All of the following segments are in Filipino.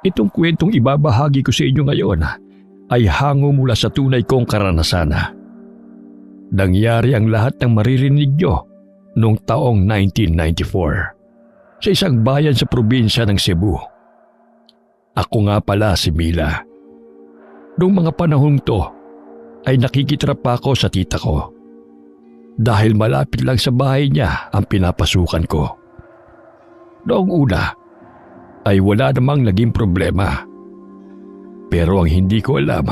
Itong kwentong ibabahagi ko sa inyo ngayon ay hango mula sa tunay kong karanasan. Nangyari ang lahat ng maririnig nyo noong taong 1994 sa isang bayan sa probinsya ng Cebu. Ako nga pala si Mila. Noong mga panahong to ay nakikitira pa ako sa tita ko dahil malapit lang sa bahay niya ang pinapasukan ko. Noong una ay wala namang naging problema. Pero ang hindi ko alam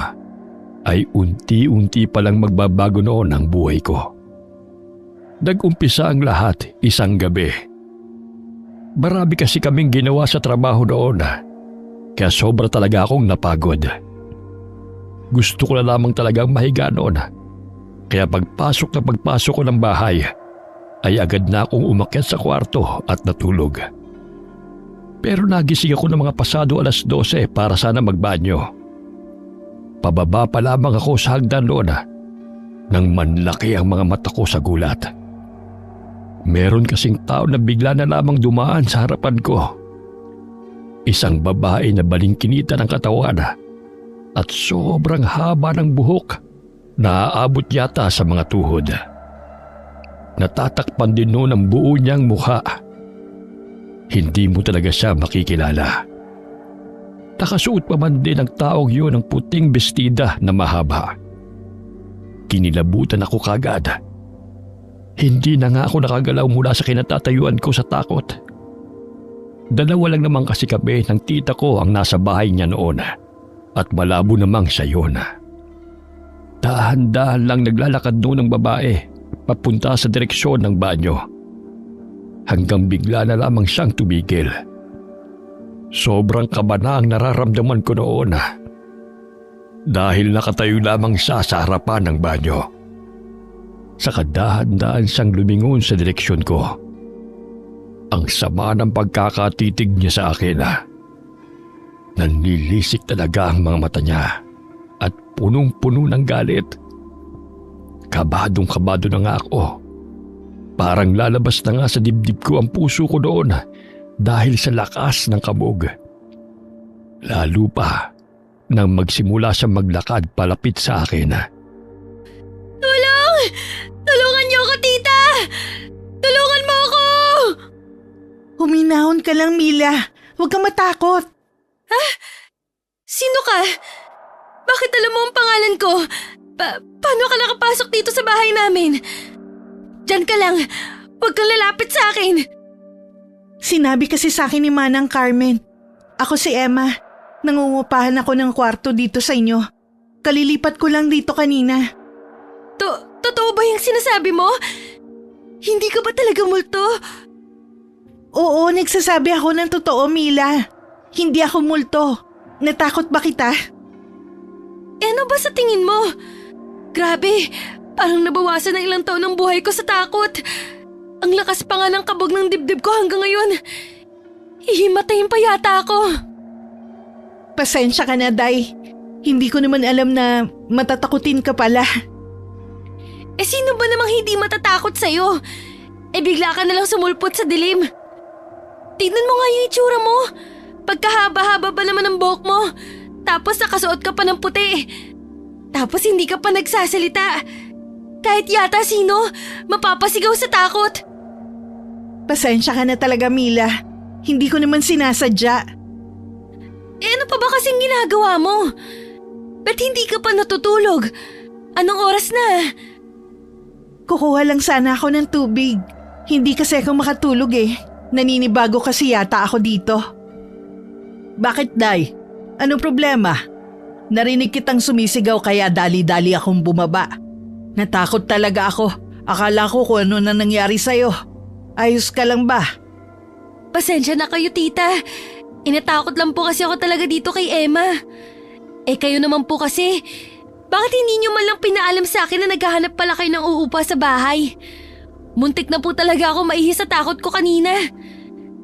ay unti-unti palang magbabago noon ang buhay ko. Nag-umpisa ang lahat isang gabi. Marami kasi kaming ginawa sa trabaho noon, kaya sobra talaga akong napagod. Gusto ko na lamang talagang mahiga noon, kaya pagpasok ko ng bahay ay agad na akong umakyat sa kwarto at natulog. Pero nagising ako ng mga pasado 12:00 para sana magbanyo. Pababa pa lamang ako sa hagdan noon nang manlaki ang mga mata ko sa gulat. Meron kasing tao na bigla na lamang dumaan sa harapan ko. Isang babae na balingkinita ng katawan at sobrang haba ng buhok na aabot yata sa mga tuhod. Natatakpan din noon ang buo niyang mukha. Hindi mo talaga siya makikilala. Nakasuot pa man din ang taong yun ng puting bestida na mahaba. Kinilabutan ako kagad. Hindi na nga ako nakagalaw mula sa kinatatayuan ko sa takot. Dalawa lang naman kasi kami ng tita ko ang nasa bahay niya noon at malabo namang siya yun. Dahan-dahan lang naglalakad noon ang babae papunta sa direksyon ng banyo. Hanggang bigla na lamang siyang tumigil. Sobrang kaba na ang nararamdaman ko noon dahil nakatayo lamang siya sa harapan ng banyo. Saka dahan-dahan siyang lumingon sa direksyon ko. Ang sama ng pagkakatitig niya sa akin. Nanlilisik talaga ang mga mata niya at punong-puno ng galit. Kabadong-kabado na nga ako. Parang lalabas na nga sa dibdib ko ang puso ko doon dahil sa lakas ng kabog. Lalo pa nang magsimula siyang maglakad palapit sa akin. Tulong! Tulungan niyo ako, tita! Tulungan mo ako! Huminahon ka lang, Mila. Huwag kang matakot. Ha? Sino ka? Bakit alam mo ang pangalan ko? Paano ka nakapasok dito sa bahay namin? Diyan ka lang. Huwag kang lalapit sa akin. Sinabi kasi sa akin ni Manang Carmen. Ako si Emma. Nangungupahan ako ng kwarto dito sa inyo. Kalilipat ko lang dito kanina. Totoo ba yung sinasabi mo? Hindi ka ba talaga multo? Oo, nagsasabi ako ng totoo, Mila. Hindi ako multo. Natakot ba kita? Ano ba sa tingin mo? Grabe, parang nabawasan na ilang taon ng buhay ko sa takot. Ang lakas pa nga ng kabog ng dibdib ko hanggang ngayon. Hihimatayin pa yata ako. Pasensya ka na, Day. Hindi ko naman alam na matatakutin ka pala. Sino ba namang hindi matatakot sa'yo? Bigla ka nalang sumulpot sa dilim. Tignan mo nga yung itsura mo. Pagkahaba-haba ba naman ang buhok mo? Tapos nakasuot ka pa ng puti. Tapos hindi ka pa nagsasalita. Kahit yata sino, mapapasigaw sa takot. Pasensya ka na talaga, Mila. Hindi ko naman sinasadya. Ano pa ba kasing ginagawa mo? Ba't hindi ka pa natutulog? Anong oras na? Kukuha lang sana ako ng tubig. Hindi kasi ako makatulog eh. Naninibago kasi yata ako dito. Bakit, Day? Anong problema? Narinig kitang sumisigaw kaya dali-dali akong bumaba. Natakot talaga ako. Akala ko kung ano na nangyari sa'yo. Ayos ka lang ba? Pasensya na kayo, tita. Inatakot lang po kasi ako talaga dito kay Emma. Kayo naman po kasi, bakit hindi nyo man lang pinaalam sa akin na naghahanap pala kayo ng uupa sa bahay? Muntik na po talaga ako maihi sa takot ko kanina.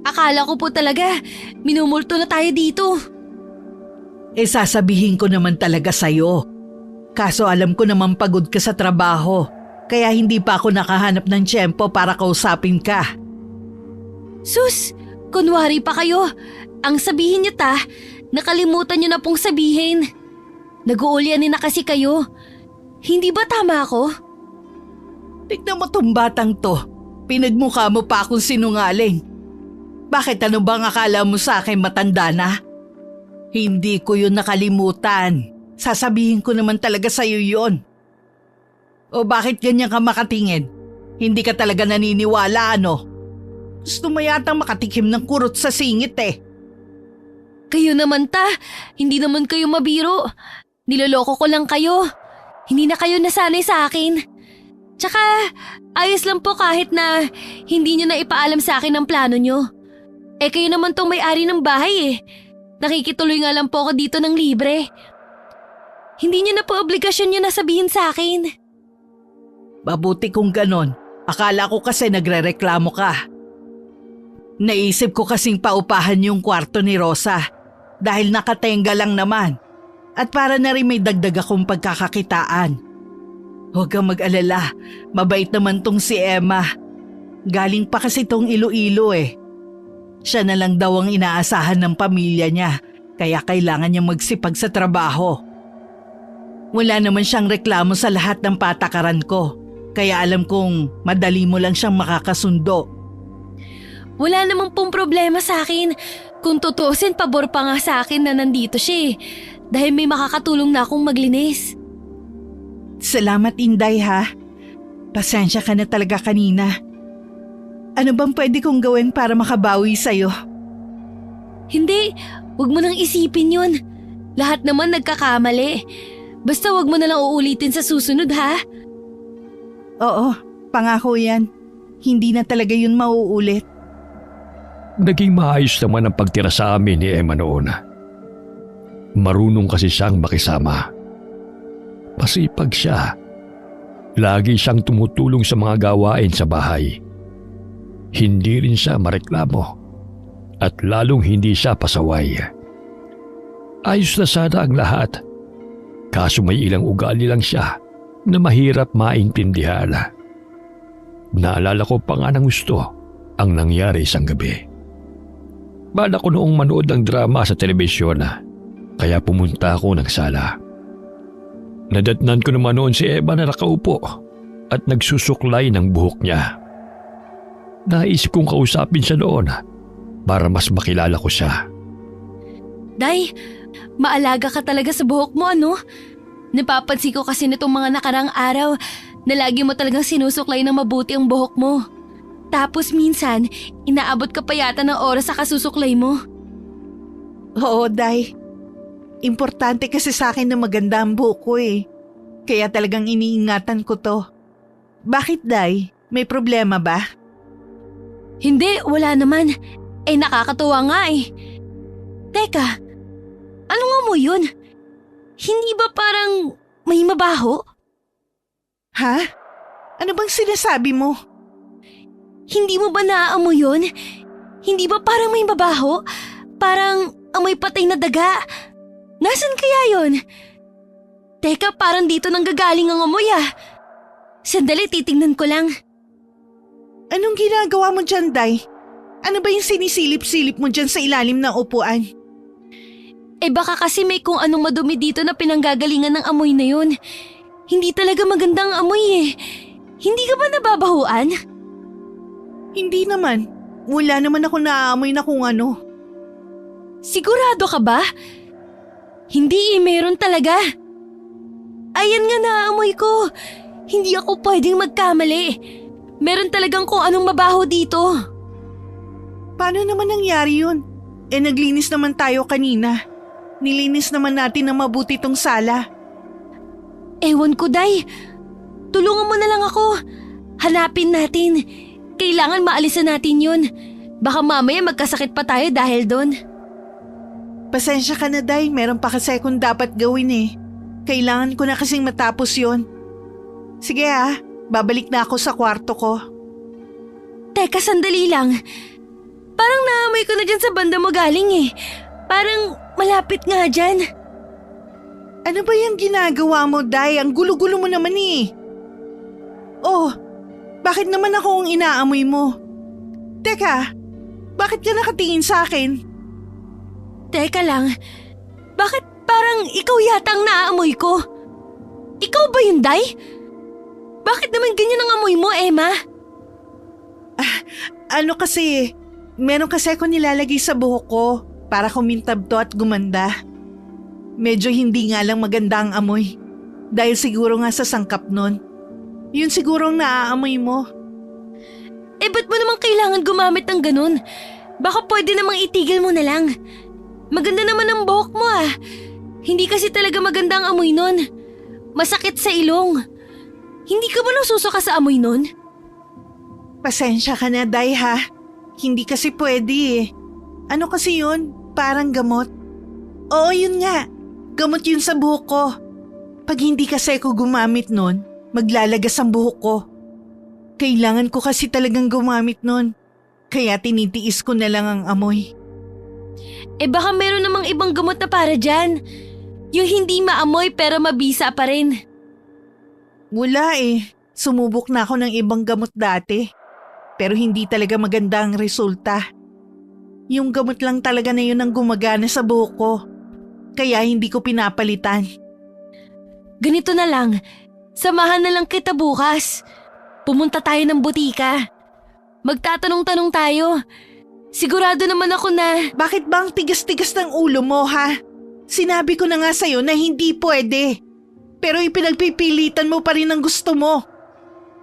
Akala ko po talaga, minumulto na tayo dito. Sasabihin ko naman talaga sa'yo. Kaso alam ko naman pagod ka sa trabaho, kaya hindi pa ako nakahanap ng tiyempo para kausapin ka. Sus, kunwari pa kayo. Ang sabihin niyo nakalimutan niyo na pong sabihin. Nag-uulyanin na kasi kayo. Hindi ba tama ako? Tignan mo tong batang to. Pinagmukha mo pa akong sinungaling. Bakit ano bang akala mo sa akin matanda na? Hindi ko yun nakalimutan. Sasabihin ko naman talaga sa'yo yun. O bakit ganyan ka makatingin? Hindi ka talaga naniniwala ano? Gusto mo yatang makatikim ng kurot sa singit eh. Kayo naman hindi naman kayo mabiro. Niloloko ko lang kayo. Hindi na kayo nasanay sa akin. Tsaka, ayos lang po kahit na hindi nyo na ipaalam sa akin ang plano nyo. Eh kayo naman tong may-ari ng bahay eh. Nakikituloy nga lang po ako dito ng libre. Hindi nyo na po obligasyon nyo na sabihin sa akin. Mabuti kung ganon. Akala ko kasi nagrereklamo ka. Naisip ko kasing paupahan yung kwarto ni Rosa dahil nakatenga lang naman. At para na rin may dagdag akong pagkakakitaan. Huwag kang mag-alala, mabait naman tong si Emma. Galing pa kasi tong Iloilo eh. Siya na lang daw ang inaasahan ng pamilya niya, kaya kailangan niya magsipag sa trabaho. Wala naman siyang reklamo sa lahat ng patakaran ko, kaya alam kong madali mo lang siyang makakasundo. Wala namang pong problema sa akin. Kung tutusin, pabor pa nga sa akin na nandito siya eh. Dahil may makakatulong na akong maglinis. Salamat Inday ha. Pasensya ka na talaga kanina. Ano bang pwede kong gawin para makabawi sa'yo? Hindi, wag mo nang isipin yun. Lahat naman nagkakamali. Basta wag mo na lang uulitin sa susunod ha. Oo, pangako yan. Hindi na talaga yun mauulit. Naging maayos naman ang pagtira sa amin ni Emma noon. Marunong kasi siyang makisama. Masipag siya. Lagi siyang tumutulong sa mga gawain sa bahay. Hindi rin siya mareklamo. At lalong hindi siya pasaway. Ayos na sana ang lahat. Kaso may ilang ugali lang siya na mahirap maintindihan. Naalala ko pa nga ng gusto ang nangyari isang gabi. Bala ko noong manood ng drama sa telebisyon kaya pumunta ako ng sala. Nadatnan ko naman noon si Emma na nakaupo at nagsusuklay ng buhok niya. Naisip kong kausapin siya noon para mas makilala ko siya. Day, maalaga ka talaga sa buhok mo ano? Napapansin ko kasi nitong mga nakarang araw na lagi mo talagang sinusuklay ng mabuti ang buhok mo. Tapos minsan, inaabot ka pa yata ng oras sa kasusuklay mo. Oo, Day. Importante kasi sa akin na maganda ang buhok ko eh. Kaya talagang iniingatan ko to. Bakit, Day? May problema ba? Hindi, wala naman. Eh nakakatuwa nga eh. Teka, ano nga mo yun? Hindi ba parang may mabaho? Ha? Ano bang sinasabi mo? Hindi mo ba naaamoy yun? Hindi ba parang may mabaho? Parang amoy patay na daga. Nasaan kaya yun? Teka, parang dito nang gagaling ang amoy ah. Sandali, titingnan ko lang. Anong ginagawa mo dyan, Day? Ano ba yung sinisilip-silip mo dyan sa ilalim ng upuan? Eh baka kasi may kung anong madumi dito na pinanggagalingan ng amoy na yun. Hindi talaga magandang amoy eh. Hindi ka ba nababahuan? Hindi naman. Wala naman ako naaamoy na kung ano. Sigurado ka ba? Hindi eh, meron talaga. Ayan nga naaamoy ko. Hindi ako pwedeng magkamali. Meron talagang kung anong mabaho dito. Paano naman nangyari yun? Eh naglinis naman tayo kanina. Nilinis naman natin na mabuti tong sala. Ewan ko, Day. Tulungan mo na lang ako. Hanapin natin. Kailangan maalisan natin yun. Baka mamaya magkasakit pa tayo dahil doon. Pasensya ka na, Day. Meron pa kasi akong dapat gawin eh. Kailangan ko na kasing matapos yon. Sige babalik na ako sa kwarto ko. Teka, sandali lang. Parang naamoy ko na dyan sa banda mo galing eh. Parang malapit nga dyan. Ano ba yung ginagawa mo, Day? Ang gulo-gulo mo naman eh. Oh, bakit naman ako ang inaamoy mo? Teka, bakit ka nakatingin sa akin? Teka lang, Bakit parang ikaw yata ang naaamoy ko? Ikaw ba yun, Day? Bakit naman ganyan ang amoy mo, Emma? Ano kasi, meron kasi ako nilalagay sa buhok ko para kumintab to at gumanda. Medyo hindi nga lang maganda ang amoy. Dahil siguro nga sa sangkap nun. Yun siguro ang naaamoy mo. Ba't mo naman kailangan gumamit ng ganun? Baka pwede namang itigil mo na lang. Maganda naman ang buhok mo ah. Hindi kasi talaga maganda ang amoy nun. Masakit sa ilong. Hindi ka ba nasusuka sa amoy nun? Pasensya ka na, Day ha. Hindi kasi pwede eh. Ano kasi yun? Parang gamot. Oo, yun nga. Gamot yun sa buhok ko. Pag hindi kasi ako gumamit nun, maglalagas ang buhok ko. Kailangan ko kasi talagang gumamit nun. Kaya tinitiis ko na lang ang amoy. Baka meron namang ibang gamot na para dyan. Yung hindi maamoy pero mabisa pa rin. Wala eh. Sumubok na ako ng ibang gamot dati. Pero hindi talaga maganda ang resulta. Yung gamot lang talaga na yun ang gumagana sa buhok ko. Kaya hindi ko pinapalitan. Ganito na lang. Samahan na lang kita bukas. Pumunta tayo ng butika. Magtatanong-tanong tayo. Sigurado naman ako na… Bakit ba ang tigas-tigas ng ulo mo ha? Sinabi ko na nga sa'yo na hindi pwede. Pero ipinagpipilitan mo pa rin ang gusto mo.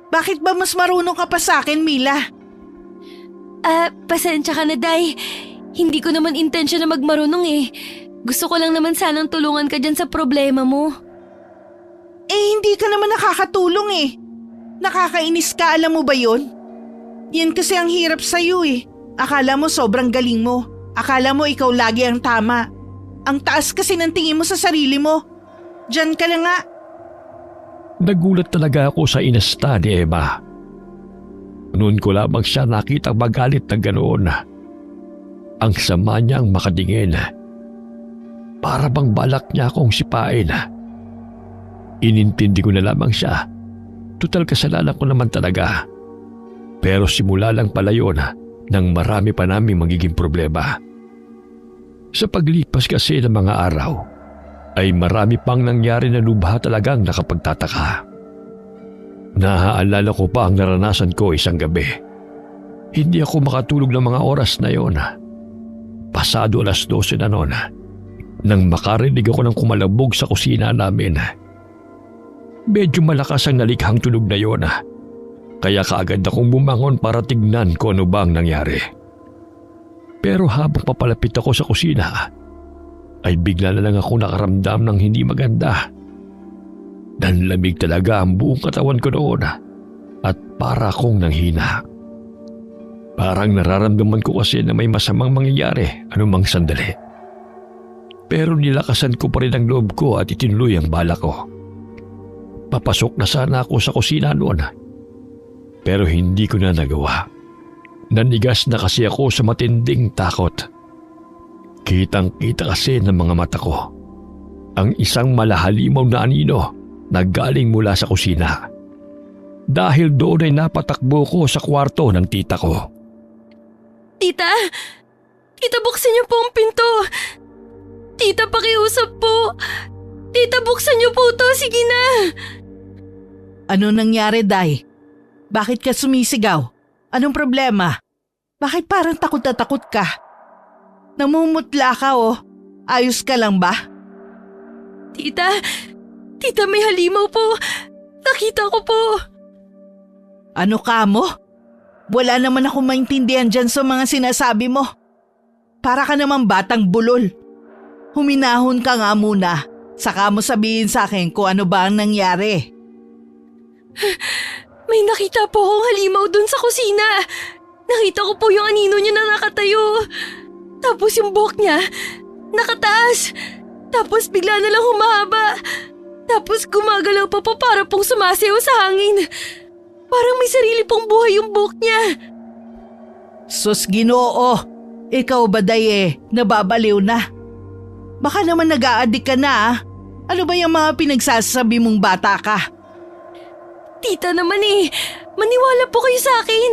Bakit ba mas marunong ka pa sa akin, Mila? Pasensya ka na, Day. Hindi ko naman intensyon na magmarunong eh. Gusto ko lang naman sanang tulungan ka dyan sa problema mo. Hindi ka naman nakakatulong eh. Nakakainis ka, alam mo ba yun? Yan kasi ang hirap sa'yo eh. Akala mo sobrang galing mo. Akala mo ikaw lagi ang tama. Ang taas kasi ng tingin mo sa sarili mo. Diyan ka na nga. Nagulat talaga ako sa inasta ni Emma. Noon ko lamang siya nakita magalit na ganoon. Ang sama niyang makadingin. Para bang balak niya akong sipain. Inintindi ko na lamang siya. Tutal kasalanan ko naman talaga. Pero simula lang pala yun nang marami pa naming magiging problema. Sa paglipas kasi ng mga araw, ay marami pang nangyari na lubha talagang nakapagtataka. Naaalala ko pa ang naranasan ko isang gabi. Hindi ako makatulog ng mga oras na yon. Pasado 12:00 na noon nang makarinig ako ng kumalabog sa kusina namin. Medyo malakas ang nalikhang tunog na yon. Kaya kaagad akong bumangon para tignan kung ano bang nangyari. Pero habang papalapit ako sa kusina, ay bigla na lang ako nakaramdam ng hindi maganda. Nanlamig talaga ang buong katawan ko noon at para akong nanghina. Parang nararamdaman ko kasi na may masamang mangyayari anumang sandali. Pero nilakasan ko pa rin ang loob ko at itinuloy ang bala ko. Papasok na sana ako sa kusina noon. Pero hindi ko na nagawa. Nanigas na kasi ako sa matinding takot. Kitang-kita kasi ng mga mata ko ang isang malahalimaw na anino na galing mula sa kusina. Dahil doon ay napatakbo ko sa kwarto ng tita ko. Tita! Tita, buksan niyo po ang pinto! Tita, pakiusap po! Tita, buksan niyo po to! Sige na! Ano nangyari, Day? Bakit ka sumisigaw? Anong problema? Bakit parang takot na takot ka? Namumutla ka oh. Ayos ka lang ba? Tita! Tita, may halimaw po! Nakita ko po! Ano ka mo? Wala naman ako maintindihan dyan sa mga sinasabi mo. Para ka naman batang bulol. Huminahon ka nga muna. Saka mo sabihin sa akin kung ano ba ang nangyari. May nakita po akong halimaw dun sa kusina. Nakita ko po yung anino niya na nakatayo. Tapos yung buhok niya, nakataas. Tapos bigla na lang humahaba. Tapos gumagalaw pa po para pong sumasayaw sa hangin. Parang may sarili pong buhay yung buhok niya. Sus, Ginoo! Ikaw ba, Day, nababaliw na? Baka naman nag-a-addict ka na ah. Ano ba yung mga pinagsasabi mong bata ka? Tita naman maniwala po kayo sa akin.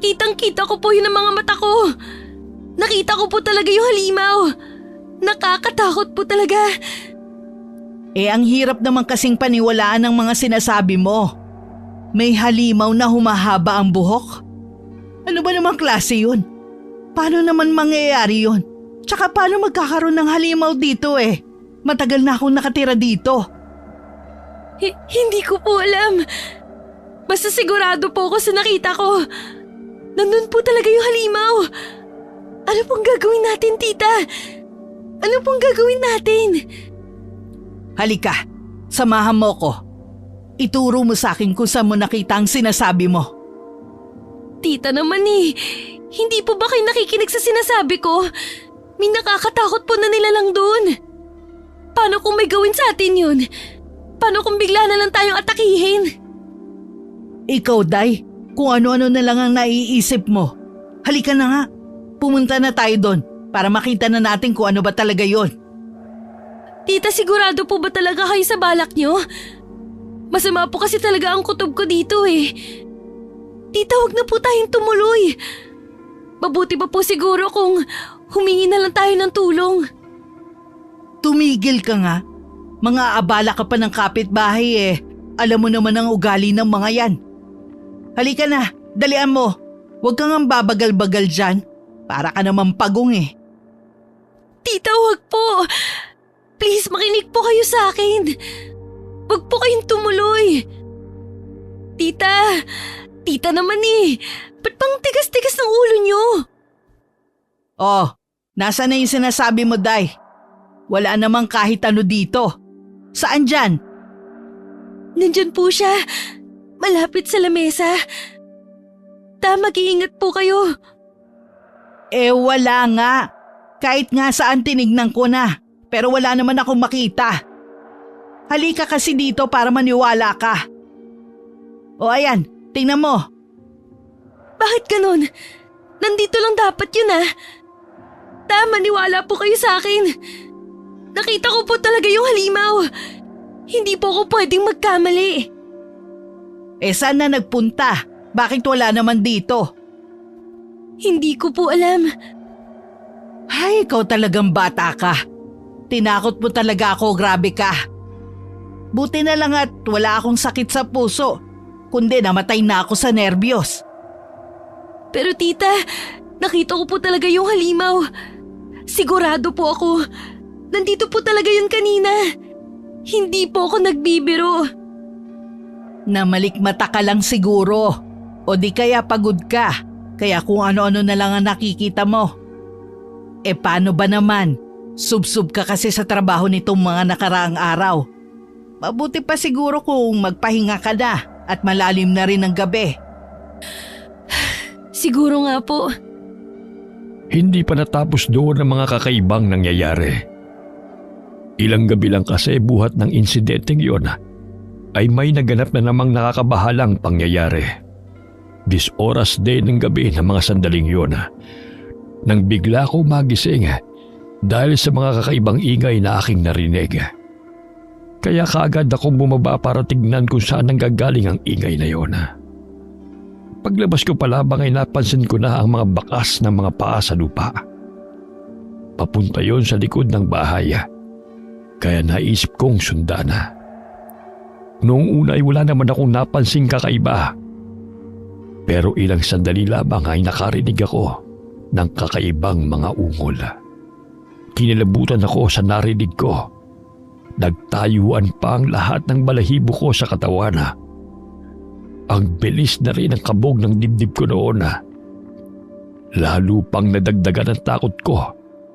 Kitang-kita ko po yun ng mga mata ko. Nakita ko po talaga yung halimaw. Nakakatakot po talaga. Ang hirap naman kasing paniwalaan ng mga sinasabi mo. May halimaw na humahaba ang buhok? Ano ba namang klase yun? Paano naman mangyayari yun? Tsaka paano magkakaroon ng halimaw dito Matagal na akong nakatira dito. Hindi ko po alam. Basta sigurado po ako sa nakita ko. Nandun po talaga yung halimaw. Ano pong gagawin natin, tita? Ano pong gagawin natin? Halika, samahan mo ko. Ituro mo sa akin kung saan mo nakita ang sinasabi mo. Tita naman hindi po ba kayo nakikinig sa sinasabi ko? May nakakatakot po na nilalang doon. Paano kung may gawin sa atin yun? Paano kung bigla na lang tayong atakihin? Ikaw, Day, kung ano-ano na lang ang naiisip mo. Halika na nga, pumunta na tayo doon para makita na natin kung ano ba talaga yon. Tita, sigurado po ba talaga kayo sa balak nyo? Masama po kasi talaga ang kutob ko dito Tita, huwag na po tayong tumuloy. Mabuti pa po siguro kung humingi na lang tayo ng tulong. Tumigil ka nga. Mga abala ka pa ng kapitbahay Alam mo naman ang ugali ng mga yan. Halika na, dalian mo. Huwag kang ang babagal-bagal dyan. Para ka naman pagong Tita, huwag po. Please, makinig po kayo sa akin. Huwag po kayong tumuloy. Tita naman Ba't pang tigas-tigas ng ulo nyo? Oh, nasa na yung sinasabi mo, Day? Wala namang kahit ano dito. Saan dyan? Nandyan po siya. Malapit sa lamesa. Mag-iingat po kayo. Wala nga. Kahit nga saan tinignan ko na. Pero wala naman akong makita. Halika kasi dito para maniwala ka. O ayan, tingnan mo. Bakit ganun? Nandito lang dapat yun maniwala po kayo sa akin. Nakita ko po talaga yung halimaw. Hindi po ako pwedeng magkamali. Saan na nagpunta? Bakit wala naman dito? Hindi ko po alam. Ay, ikaw talagang bata ka. Tinakot mo talaga ako, grabe ka. Buti na lang at wala akong sakit sa puso, kundi namatay na ako sa nerbiyos. Pero tita, nakita ko po talaga yung halimaw. Sigurado po ako. Nandito po talaga yun kanina. Hindi po ako nagbibiro. Namalikmata ka lang siguro. O di kaya pagod ka. Kaya kung ano-ano na lang ang nakikita mo. Paano ba naman? Sub-sub ka kasi sa trabaho nitong mga nakaraang araw. Mabuti pa siguro kung magpahinga ka na at malalim na rin ang gabi. Siguro nga po. Hindi pa natapos doon ang mga kakaibang nangyayari. Ilang gabi lang kasi buhat ng insidenteng yon ay may naganap na namang nakakabahalang pangyayari. 10 oras din ng gabi ng mga sandaling yon nang bigla ko magising dahil sa mga kakaibang ingay na aking narinig. Kaya kaagad akong bumaba para tignan kung saan nanggagaling ang ingay na yon. Paglabas ko pa lamang ay napansin ko na ang mga bakas ng mga paa sa lupa. Papunta yon sa likod ng bahay. Kaya naisip kong sundan na. Noong una ay wala naman akong napansing kakaiba. Pero ilang sandali lamang ay nakarinig ako ng kakaibang mga ungol. Kinilabutan ako sa narinig ko. Nagtayuan pa ang lahat ng balahibo ko sa katawan. Ang bilis na rin ang kabog ng dibdib ko noon. Lalo pang nadagdagan ang takot ko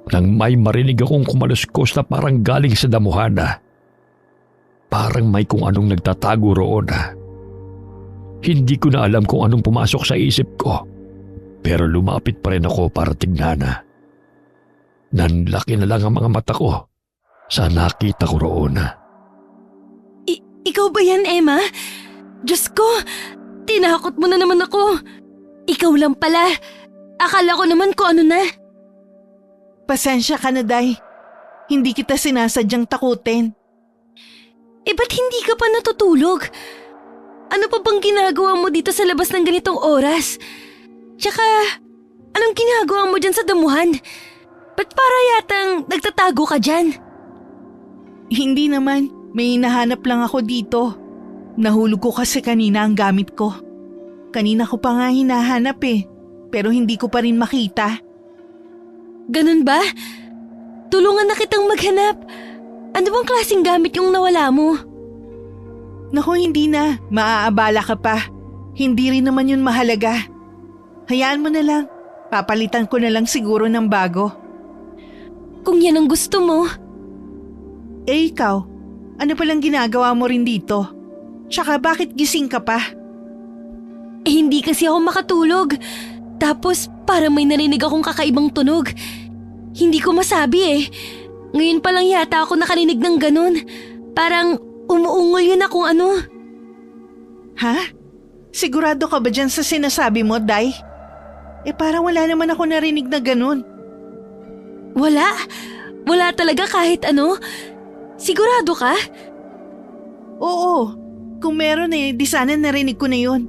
nang may marinig akong kumaluskos na parang galing sa damuhan. Parang may kung anong nagtatago roon. Hindi ko na alam kung anong pumasok sa isip ko, pero lumapit pa rin ako para tignan. Nanlaki na lang ang mga mata ko sa nakita ko roon. Ikaw ba yan, Emma? Diyos ko, tinakot mo na naman ako. Ikaw lang pala. Akala ko naman kung ano na. Pasensya ka na, Day. Hindi kita sinasadyang takutin. Ba't hindi ka pa natutulog? Ano pa bang ginagawa mo dito sa labas ng ganitong oras? Tsaka, anong ginagawa mo dyan sa damuhan? Ba't para yatang nagtatago ka dyan? Hindi naman, may hinahanap lang ako dito. Nahulog ko kasi kanina ang gamit ko. Kanina ko pa nga hinahanap pero hindi ko pa rin makita. Ganun ba? Tulungan na kitang maghanap. Ano bang klaseng gamit yung nawala mo? Naku, hindi na. Maaabala ka pa. Hindi rin naman yun mahalaga. Hayaan mo na lang. Papalitan ko na lang siguro ng bago. Kung yan ang gusto mo. Ikaw, ano palang ginagawa mo rin dito? Tsaka bakit gising ka pa? Hindi kasi ako makatulog. Tapos parang may narinig akong kakaibang tunog. Hindi ko masabi Ngayon pa lang yata ako nakarinig ng ganun. Parang umuungol yun na kung ano. Ha? Sigurado ka ba dyan sa sinasabi mo, Day? Parang wala naman ako narinig na ganun. Wala? Wala talaga kahit ano? Sigurado ka? Oo. Kung meron di sana narinig ko na yun.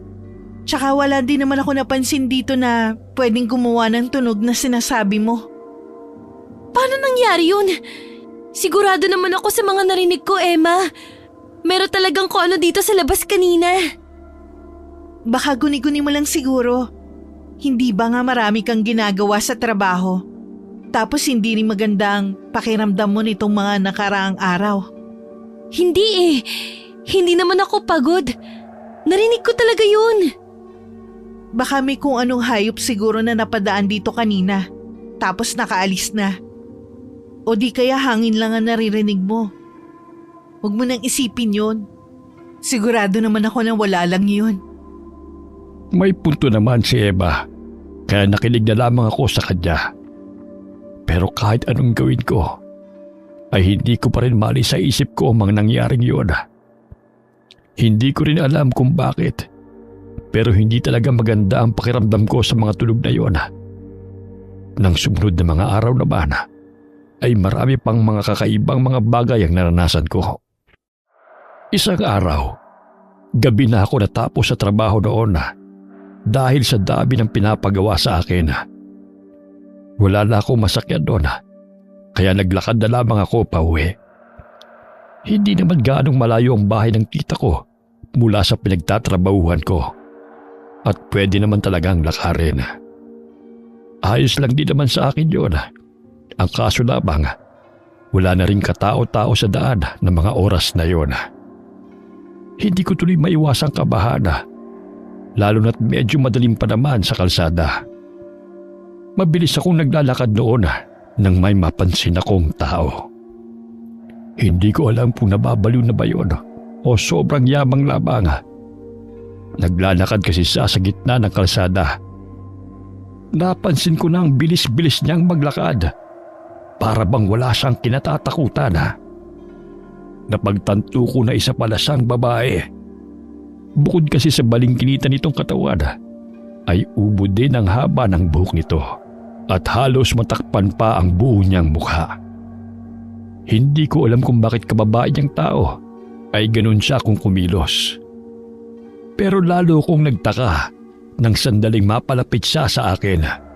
Tsaka wala din naman ako napansin dito na pwedeng gumawa ng tunog na sinasabi mo. Paano nangyari yun? Sigurado naman ako sa mga narinig ko, Emma. Meron talagang kung ano dito sa labas kanina. Baka guni-guni mo lang siguro. Hindi ba nga marami kang ginagawa sa trabaho? Tapos hindi rin magandang pakiramdam mo nitong mga nakaraang araw. Hindi Hindi naman ako pagod. Narinig ko talaga yun. Baka may kung anong hayop siguro na napadaan dito kanina. Tapos nakaalis na. O di kaya hangin lang ang naririnig mo. Huwag mo nang isipin yun. Sigurado naman ako na wala lang yun. May punto naman si Eva, kaya nakinig na lamang ako sa kanya. Pero kahit anong gawin ko, ay hindi ko pa rin maalis sa isip ko ang mga nangyaring yun. Hindi ko rin alam kung bakit, pero hindi talaga maganda ang pakiramdam ko sa mga tunog na yun. Nang sumunod na mga araw naman, ay marami pang mga kakaibang mga bagay ang naranasan ko. Isang araw, gabi na ako natapos sa trabaho noon dahil sa dami ng pinapagawa sa akin. Wala na akong masakyan doon, kaya naglakad na lamang ako pauwi. Hindi naman gaanong malayo ang bahay ng tita ko mula sa pinagtatrabahuhan ko at pwede naman talagang lakarin. Ayos lang din naman sa akin yun. Ang kaso lamang, wala na rin katao-tao sa daan ng mga oras na yun. Hindi ko tuloy maiwasang kabahan, lalo na't medyo madalim pa naman sa kalsada. Mabilis akong naglalakad noon nang may mapansin akong tao. Hindi ko alam kung nababaliw na ba yun o sobrang yamang lamang. Naglalakad kasi siya sa gitna ng kalsada. Napansin ko na ang bilis-bilis niyang maglakad. Para bang wala siyang kinatatakutan. Napagtanto ko na isa pala siyang babae. Bukod kasi sa balingkinita nitong katawan, ay ubod din ang haba ng buhok nito at halos matakpan pa ang buo niyang mukha. Hindi ko alam kung bakit kababae niyang tao ay ganun siya kung kumilos. Pero lalo kong nagtaka nang sandaling mapalapit siya sa akin.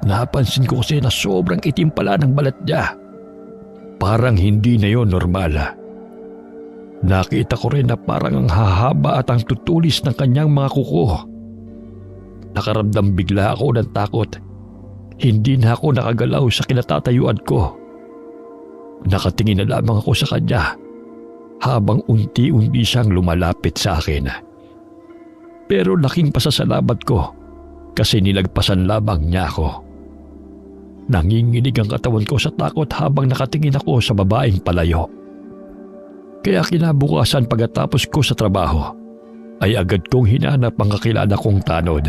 Napansin ko kasi na sobrang itim pala ng balat niya. Parang hindi na yon normal. Nakita ko rin na parang ang hahaba at ang tutulis ng kanyang mga kuko. Nakaramdam bigla ako ng takot. Hindi na ako nakagalaw sa kinatatayuan ko. Nakatingin na lamang ako sa kanya habang unti-unti siyang lumalapit sa akin. Pero laking pasasalamat ko kasi nilagpasan lamang niya ako. Nanginginig ang katawan ko sa takot habang nakatingin ako sa babaeng palayo. Kaya kinabukasan pagkatapos ko sa trabaho ay agad kong hinanap ang kakilala kong tanod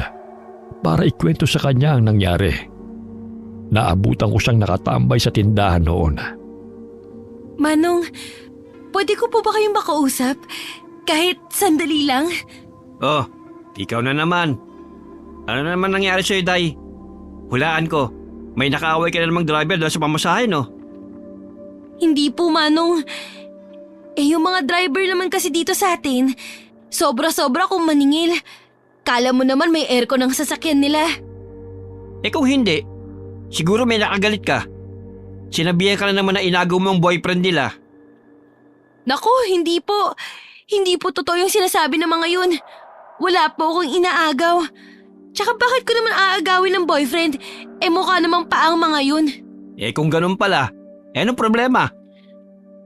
para ikwento sa kanya ang nangyari. Naabutan ko siyang nakatambay sa tindahan noon. Manong, pwede ko po ba kayong makausap? Kahit sandali lang? Oh, ikaw na naman. Ano na naman nangyari sa'yo, Day? Hulaan ko, may nakaaway ka na namang driver dahil sa pamasahe, no? Hindi po, Manong. Yung mga driver naman kasi dito sa atin, sobra-sobra kung maningil. Kala mo naman may aircon ang sasakyan nila. Kung hindi, Siguro may nakagalit ka. Sinabihan ka na naman na inagaw mo ang boyfriend nila. Naku, hindi po. Hindi po totoo yung sinasabi ng mga yun. Wala po akong inaagaw. Tsaka bakit ko naman aagawin ng boyfriend? Mukha namang paang mga yun. Kung ganun pala, anong problema?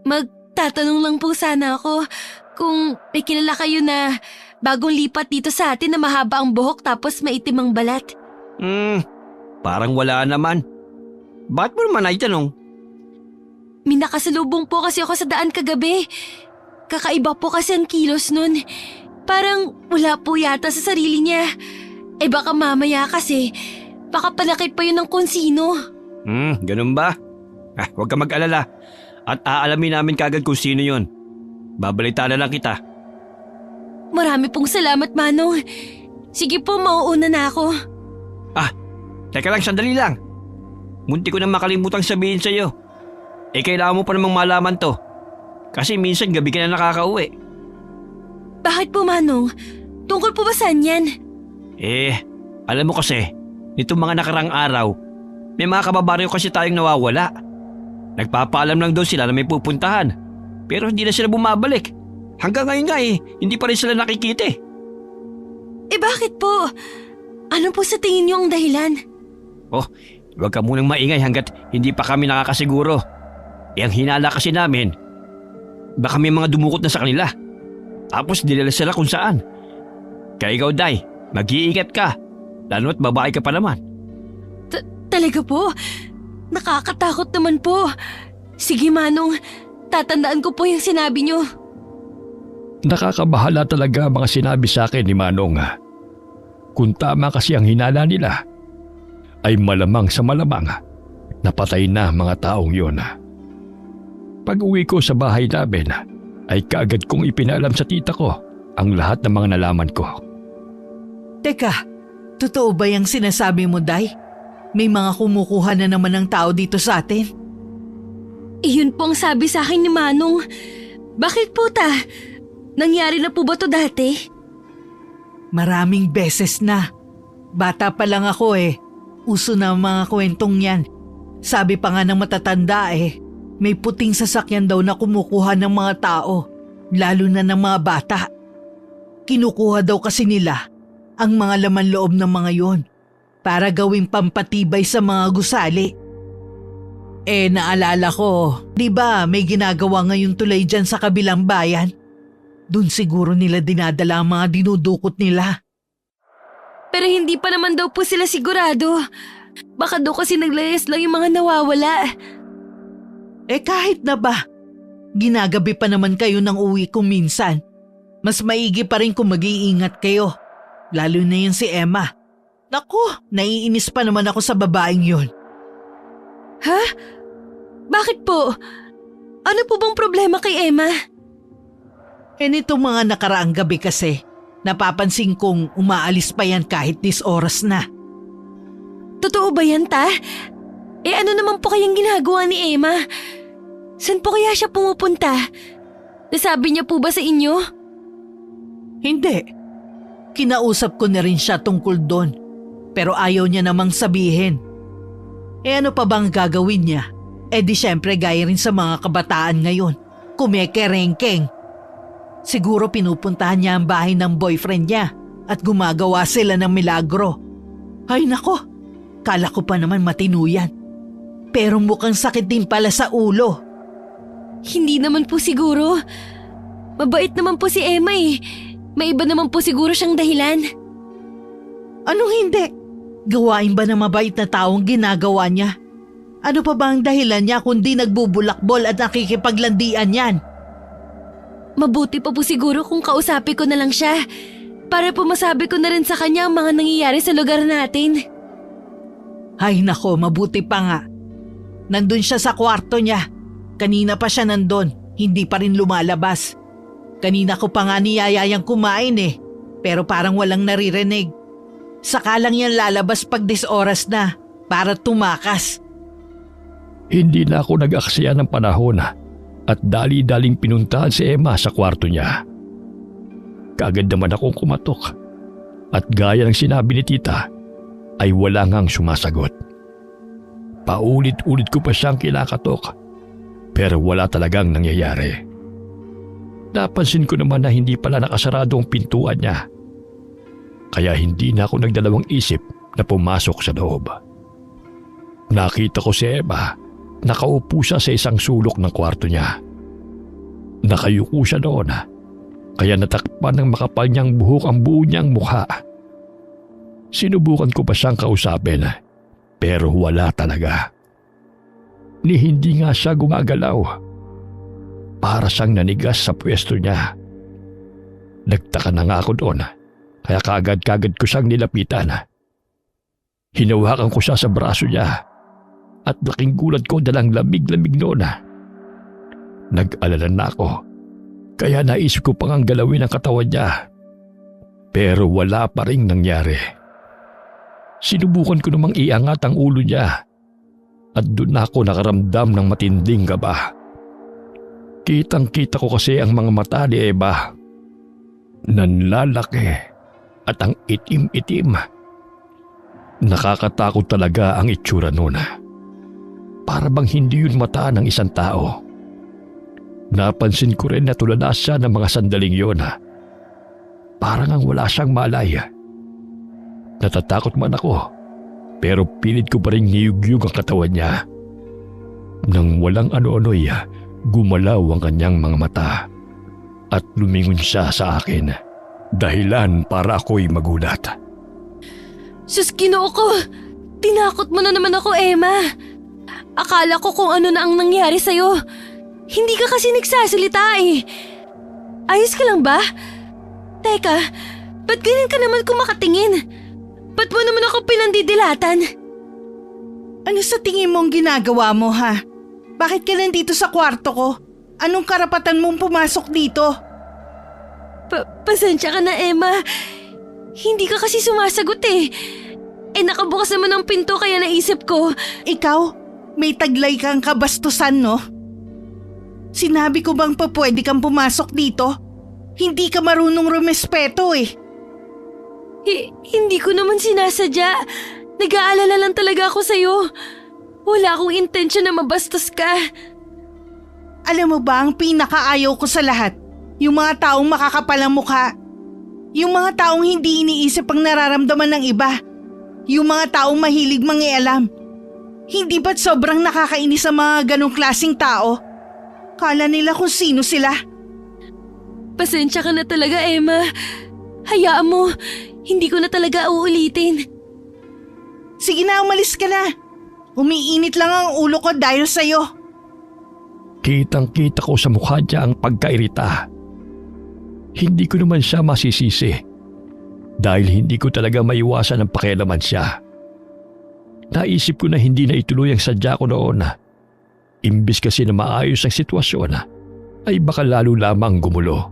Magtatanong lang po sana ako kung may kilala kayo na bagong lipat dito sa atin na mahaba ang buhok tapos maitim ang balat. Parang wala naman. Bakit mo naman ay tanong? May nakasalubong po kasi ako sa daan kagabi. Kakaiba po kasi ang kilos nun. Parang wala po yata sa sarili niya. Baka mamaya kasi, baka panakit pa yun ng kung sino. Ganun ba? Huwag ka mag-alala. At aalamin namin kagad kung sino yun. Babalita na lang kita. Marami pong salamat, Manong. Sige po, mauuna na ako. Teka lang, sandali lang. Munti ko na makalimutang sabihin sa'yo. Kailangan mo pa namang malaman to. Kasi minsan gabi ka na nakakauwi. Bakit po, Manong? Tungkol po ba saan yan? Alam mo kasi, nitong mga nakarang araw, may mga kababaryo kasi tayong nawawala. Nagpapaalam lang daw sila na may pupuntahan. Pero hindi na sila bumabalik. Hanggang ngayon nga hindi pa rin sila nakikita. Bakit po? Ano po sa tingin niyo ang dahilan? Huwag ka munang maingay hanggat hindi pa kami nakakasiguro. Ang hinala kasi namin, baka may mga dumukot na sa kanila. Tapos dinala sila kung saan. Kaya ikaw, Day, mag-iingat ka. Lalo at babae ka pa naman. Talaga po? Nakakatakot naman po. Sige, Manong, tatandaan ko po yung sinabi niyo. Nakakabahala talaga ang mga sinabi sa akin ni Manong. Kung tama kasi ang hinala nila, ay malamang sa malamang napatay na mga taong yun. Pag-uwi ko sa bahay namin, ay kaagad kong ipinaalam sa tita ko ang lahat ng mga nalaman ko. Teka, totoo ba yung sinasabi mo, Day? May mga kumukuha na naman ng tao dito sa atin? Iyon po ang sabi sa akin ni Manong. Bakit po ta? Nangyari na po ba to dati? Maraming beses na. Bata pa lang ako Uso na ang mga kwentong yan. Sabi pa nga ng matatanda may puting sasakyan daw na kumukuha ng mga tao, lalo na ng mga bata. Kinukuha daw kasi nila ang mga laman loob ng mga yon para gawing pampatibay sa mga gusali. Naalala ko, di ba may ginagawa ngayon tulay dyan sa kabilang bayan? Doon siguro nila dinadala ang mga dinudukot nila. Pero hindi pa naman daw po sila sigurado. Baka daw kasi naglayas lang yung mga nawawala. Kahit na ba? Ginagabi pa naman kayo ng uwi ko minsan. Mas maigi pa rin kung mag-iingat kayo. Lalo na yun si Emma. Naku, naiinis pa naman ako sa babaeng yun. Ha? Bakit po? Ano po bang problema kay Emma? Nitong mga nakaraang gabi kasi, napapansin kong umaalis pa yan kahit 10 oras na. Totoo ba yan, ta? Ano naman po kayang ginagawa ni Emma? Saan po kaya siya pumupunta? Nasabi niya po ba sa inyo? Hindi. Kinausap ko na rin siya tungkol doon. Pero ayaw niya namang sabihin. Ano pa bang gagawin niya? Di syempre gaya rin sa mga kabataan ngayon. Kumekerengkeng. Siguro pinupuntahan niya ang bahay ng boyfriend niya at gumagawa sila ng milagro. Ay nako, kala ko pa naman matino yan. Pero mukhang sakit din pala sa ulo. Hindi naman po siguro. Mabait naman po si Emma May iba naman po siguro siyang dahilan. Anong hindi? Gawain ba ng mabait na taong ginagawa niya? Ano pa ba ang dahilan niya kundi nagbubulakbol at nakikipaglandian yan? Mabuti pa po siguro kung kausapin ko na lang siya para po masabi ko na rin sa kanya ang mga nangyayari sa lugar natin. Ay nako, mabuti pa nga. Nandun siya sa kwarto niya. Kanina pa siya nandun, hindi pa rin lumalabas. Kanina ko pa nga niyayayang kumain pero parang walang naririnig. Saka lang yan lalabas pag 10 oras na para tumakas. Hindi na ako nag-aksaya ng panahon at dali-daling pinuntahan si Emma sa kwarto niya. Kaagad naman akong kumatok at gaya ng sinabi ni tita ay wala ngang sumasagot. Paulit-ulit ko pa siyang kinakatok pero wala talagang nangyayari. Napansin ko naman na hindi pala nakasarado ang pintuan niya. Kaya hindi na ako nagdalawang isip na pumasok sa loob. Nakita ko si Emma, nakaupo siya sa isang sulok ng kwarto niya. Nakayuko siya doon, kaya natakpan ng makapal niyang buhok ang buo niyang mukha. Sinubukan ko pa siyang kausapin, pero wala talaga. Ni hindi nga siya gumagalaw. Para siyang nanigas sa pwesto niya. Nagtaka na nga ako doon, kaya kaagad-kagad ko siyang nilapitan. Hinawakan ko siya sa braso niya at laking gulat ko dalang lamig-lamig noon. Nag-alala na ako, kaya naisip ko pang ang galawin ang katawan niya. Pero wala pa ring nangyari. Sinubukan ko namang iangat ang ulo niya at doon ako nakaramdam ng matinding kaba. Kitang-kita ko kasi ang mga mata ni Eva. Nanlalaki at ang itim-itim. Nakakatakot talaga ang itsura noon. Para bang hindi yun mata ng isang tao. Napansin ko rin na tulala siya ng mga sandaling yun. Parang ang wala siyang malay. Natatakot man ako, pero pilit ko pa rin niyugyug ang katawan niya. Nang walang ano-ano'y, gumalaw ang kanyang mga mata at lumingon siya sa akin. Dahilan para ako'y magulat. Sus, Ginoo ko! Tinakot mo na naman ako, Emma. Akala ko kung ano na ang nangyari sa'yo. Hindi ka kasi nagsasalita eh. Ayos ka lang ba? Teka, ba't ganyan ka naman kung makatingin? Ba't mo naman ako pinandidilatan? Ano sa tingin mong ginagawa mo, ha? Bakit ka nandito sa kwarto ko? Anong karapatan mong pumasok dito? Pasensya ka na, Emma. Hindi ka kasi sumasagot eh. Nakabukas naman ang pinto kaya naisip ko. Ikaw, may taglay kang kabastusan, no? Sinabi ko bang pa pwede kang pumasok dito? Hindi ka marunong rumespeto eh. Hindi ko naman sinasadya. Nag-aalala lang talaga ako sa'yo. Wala akong intensyon na mabastos ka. Alam mo ba ang pinakaayaw ko sa lahat? Yung mga taong makakapal ang mukha. Yung mga taong hindi iniisip ang nararamdaman ng iba. Yung mga taong mahilig mangialam. Hindi ba't sobrang nakakainis ang mga ganong klaseng tao? Kala nila kung sino sila. Pasensya ka na talaga, Emma. Hayaan mo, hindi ko na talaga uulitin. Sige na, umalis ka na. Umiinit lang ang ulo ko dahil sa'yo. Kitang-kita ko sa mukha niya ang pagkairita. Hindi ko naman siya masisisi dahil hindi ko talaga maiwasan ang pakialaman siya. Naisip ko na hindi na ituloy ang sadya ko noon. Imbis kasi na maayos ang sitwasyon, ay baka lalo lamang gumulo.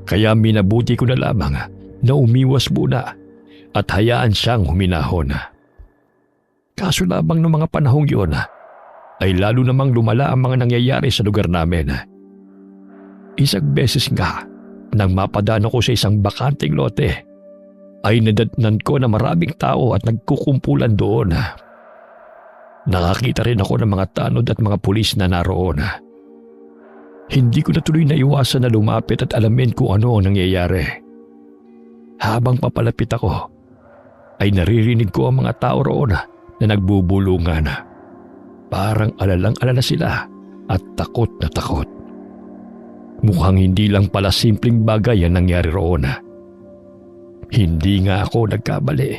Kaya minabuti ko na lamang na umiwas muna at hayaan siyang huminahon. Kaso lamang ng mga panahong yun ay lalo namang lumala ang mga nangyayari sa lugar namin. Isang beses nga, nang mapadaan ako sa isang bakanteng lote, ay nadatnan ko na maraming tao at nagkukumpulan doon. Nakakita rin ako ng mga tanod at mga pulis na naroon. Hindi ko na tuloy naiwasan na lumapit at alamin kung ano ang nangyayari. Habang papalapit ako, ay naririnig ko ang mga tao roon na nagbubulungan. Parang alalang-alala sila at takot na takot. Mukhang hindi lang pala simpleng bagay ang nangyari roon. Hindi nga ako nagkamali.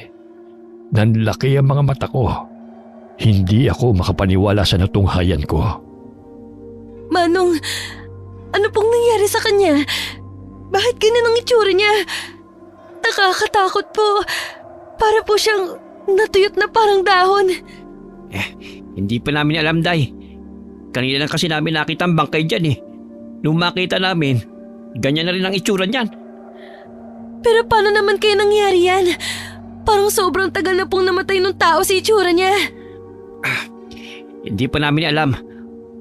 Nanlaki ang mga mata ko. Hindi ako makapaniwala sa natunghayan ko. Manong, ano pong nangyari sa kanya? Bakit ganun ang itsura niya? Nakakatakot po. Para po siyang natuyot na parang dahon. Hindi pa namin alam, Day. Kanina lang kasi namin nakita ang bangkay dyan eh. Nung makita namin, ganyan na rin ang itsura niyan. Pero paano naman kaya nangyari yan? Parang sobrang tagal na pong namatay ng tao sa itsura niya. Hindi pa namin alam.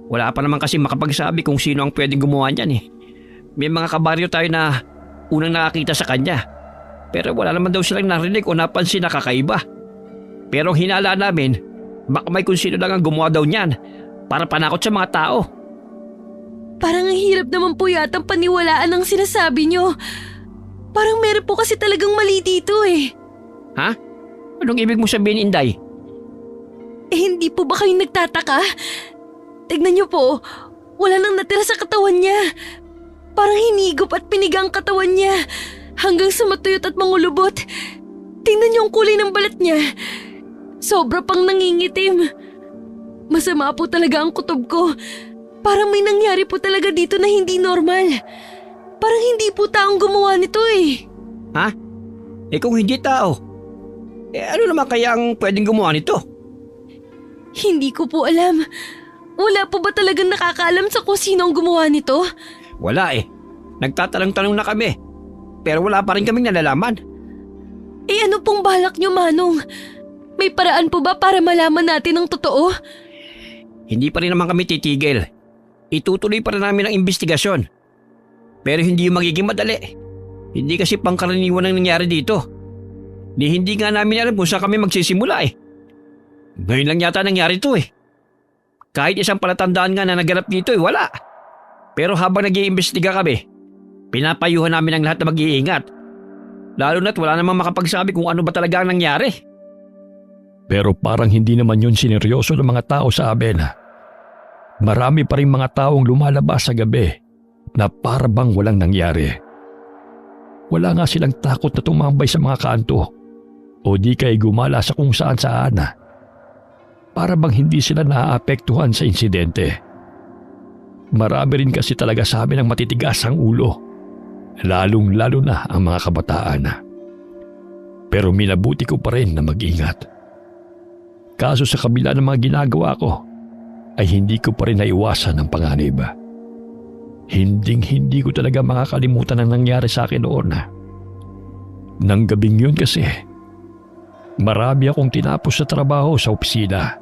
Wala pa naman kasi makapagsabi kung sino ang pwedeng gumawa niyan eh. May mga kabaryo tayo na unang nakakita sa kanya. Pero wala naman daw silang narinig o napansin na kakaiba. Pero ang hinala namin, Baka may kung sino lang ang gumawa daw niyan para panakot sa mga tao. Parang ang hirap naman po yatang paniwalaan ang sinasabi nyo. Parang meron po kasi talagang mali dito eh. Ha? Anong ibig mo sabihin, Inday? Eh hindi po ba kayo nagtataka? Tignan nyo po, wala nang natira sa katawan niya. Parang hinigop at pinigang katawan niya hanggang sa matuyot at mangulubot. Tingnan niyo ang kulay ng balat niya. Sobra pang nangingitim. Masama po talaga ang kutob ko. Parang may nangyari po talaga dito na hindi normal. Parang hindi po taong gumawa nito eh. Ha? Eh kung hindi tao, ano naman kaya ang pwedeng gumawa nito? Hindi ko po alam. Wala po ba talagang nakakaalam sa kung sino ang gumawa nito? Wala eh. Nagtatanong-tanong na kami. Pero wala pa rin kaming nalalaman. Eh ano pong balak niyo, Manong? May paraan po ba para malaman natin ang totoo? Hindi pa rin naman kami titigil. Itutuloy pa rin namin ang investigasyon. Pero hindi yung magiging madali. Hindi kasi pangkaraniwan ang nangyari dito. Hindi nga namin alam kung saan kami magsisimula eh. Ngayon lang yata nangyari ito eh. Kahit isang palatandaan nga na naganap dito eh, wala. Pero habang nag-iimbestiga kami, pinapayuhan namin ang lahat na mag-iingat. Lalo na't wala namang makapagsabi kung ano ba talaga ang nangyari. Pero parang hindi naman yun sineryoso ng mga tao sa amin. Marami pa rin mga taong lumalabas sa gabi na para bang walang nangyari. Wala nga silang takot na tumambay sa mga kanto o di kay gumala sa kung saan saan. Para bang hindi sila naaapektuhan sa insidente. Marami rin kasi talaga sa amin ang matitigas ang ulo, lalong-lalo na ang mga kabataan. Pero minabuti ko pa rin na mag-ingat. Kaso sa kabila ng mga ginagawa ko, ay hindi ko pa rin naiwasan ang panganib. Hinding-hindi ko talaga makakalimutan ang nangyari sa akin noon. Nang gabing yun kasi, marami akong tinapos sa trabaho sa opisina,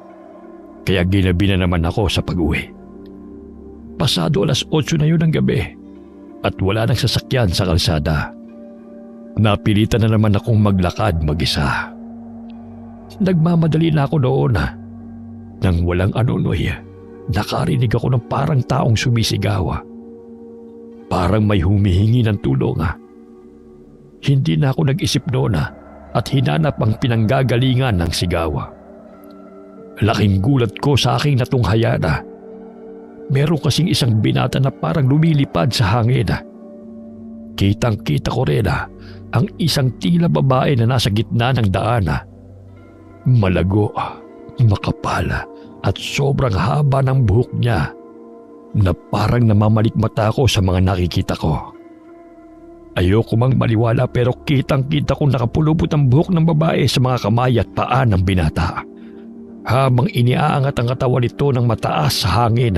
kaya ginabi na naman ako sa pag-uwi. Pasado 8:00 na yun ng gabi at wala nang sasakyan sa kalsada. Napilitan na naman akong maglakad mag-isa. Nagmamadali na ako noon. Nang walang anunoy, nakarinig ako ng parang taong sumisigaw. Parang may humihingi ng tulong. Hindi na ako nag-isip noon at hinanap ang pinanggagalingan ng sigaw. Laking gulat ko sa aking natunghaya na meron kasing isang binata na parang lumilipad sa hangin. Kitang-kita ko rin ang isang tila babae na nasa gitna ng daan. Malago, makapal at sobrang haba ng buhok niya na parang namamalikmata ako sa mga nakikita ko. Ayoko mang maliwala pero kitang-kita kong nakapulupot ang buhok ng babae sa mga kamay at paa ng binata. Habang iniaangat ang katawan nito ng mataas sa hangin.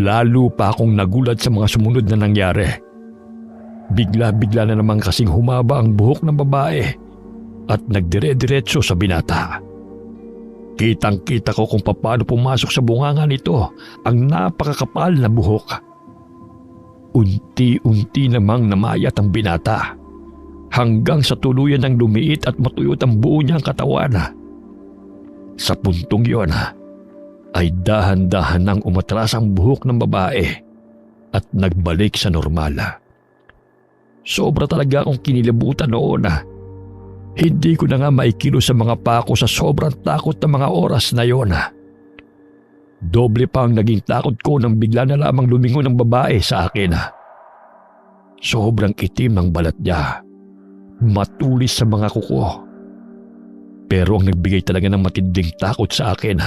Lalo pa akong nagulat sa mga sumunod na nangyari. Bigla-bigla na naman kasing humaba ang buhok ng babae at nagdire-diretso sa binata. Kitang-kita ko kung paano pumasok sa bunganga nito ang napakakapal na buhok. Unti-unti namang namayat ang binata hanggang sa tuluyan ng lumiit at matuyot ang buo niyang katawan. Sa puntong yon ay dahan-dahan nang umatras ang buhok ng babae at nagbalik sa normal. Sobra talaga akong kinilabutan noon. Hindi ko na nga maikilos sa mga pako sa sobrang takot ng mga oras na yon. Doble pa ang naging takot ko nang bigla na lamang lumingon ng babae sa akin. Sobrang itim ng balat niya, matulis sa mga kuko. Pero ang nagbigay talaga ng matinding takot sa akin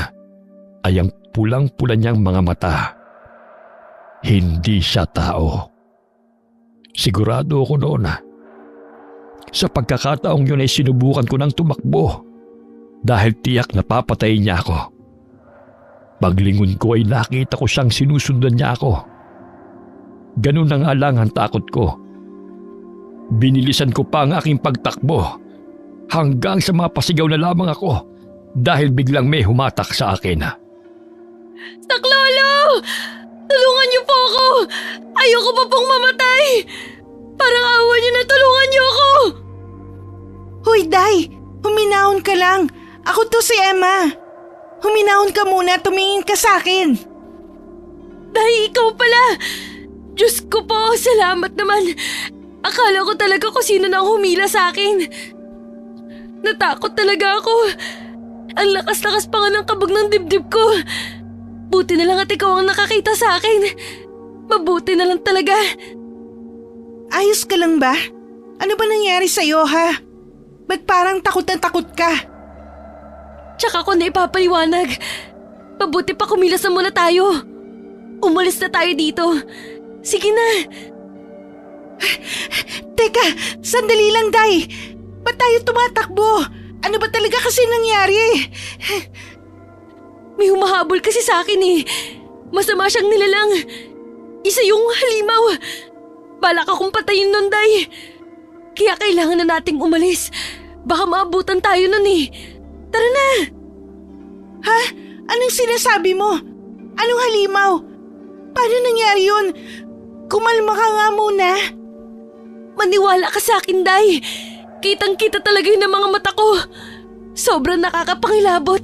ay ang pulang-pula niyang mga mata. Hindi siya tao. Sigurado ako noon sa pagkakataong yun ay sinubukan ko ng tumakbo dahil tiyak na papatayin niya ako. Paglingon ko ay nakita ko siyang sinusundan niya ako. Ganun na nga lang ang takot ko. Binilisan ko pa ang aking pagtakbo hanggang sa mapasigaw na lamang ako dahil biglang may humatak sa akin. Saklolo! Tulungan niyo po ako! Ayoko pa pong mamatay! Parang awa niyo na tulungan niyo ako! Hoy, Day! Huminahon ka lang! Ako to si Emma. Huminahon ka muna, tumingin ka sa akin. Day, ikaw pala! Diyos ko po, salamat naman. Akala ko talaga kung sino nang humila sa akin. Natakot talaga ako. Ang lakas-lakas pa nga ng kabog ng dibdib ko. Buti na lang at ikaw ang nakakita sa akin. Mabuti na lang talaga. Ayos ka lang ba? Ano ba nangyari sa'yo, ha? Ba't parang takot na takot ka? Tsaka ko na ipapaliwanag. Mabuti pa kumilas na muna tayo. Umalis na tayo dito. Sige na. Teka, sandali lang, Day. Ba't tayo tumatakbo? Ano ba talaga kasi nangyari? May humahabol kasi sa akin eh. Masama siyang nilalang. Isa yung halimaw. Balak akong patayin nun, Day. Kaya kailangan na nating umalis. Baka maabutan tayo nun eh. Tara na. Ha? Anong sinasabi mo? Anong halimaw? Paano nangyari yun? Kumalma ka nga muna. Maniwala ka sa akin, Day. Kitang-kita talaga yun ng mga mata ko. Sobrang nakakapangilabot.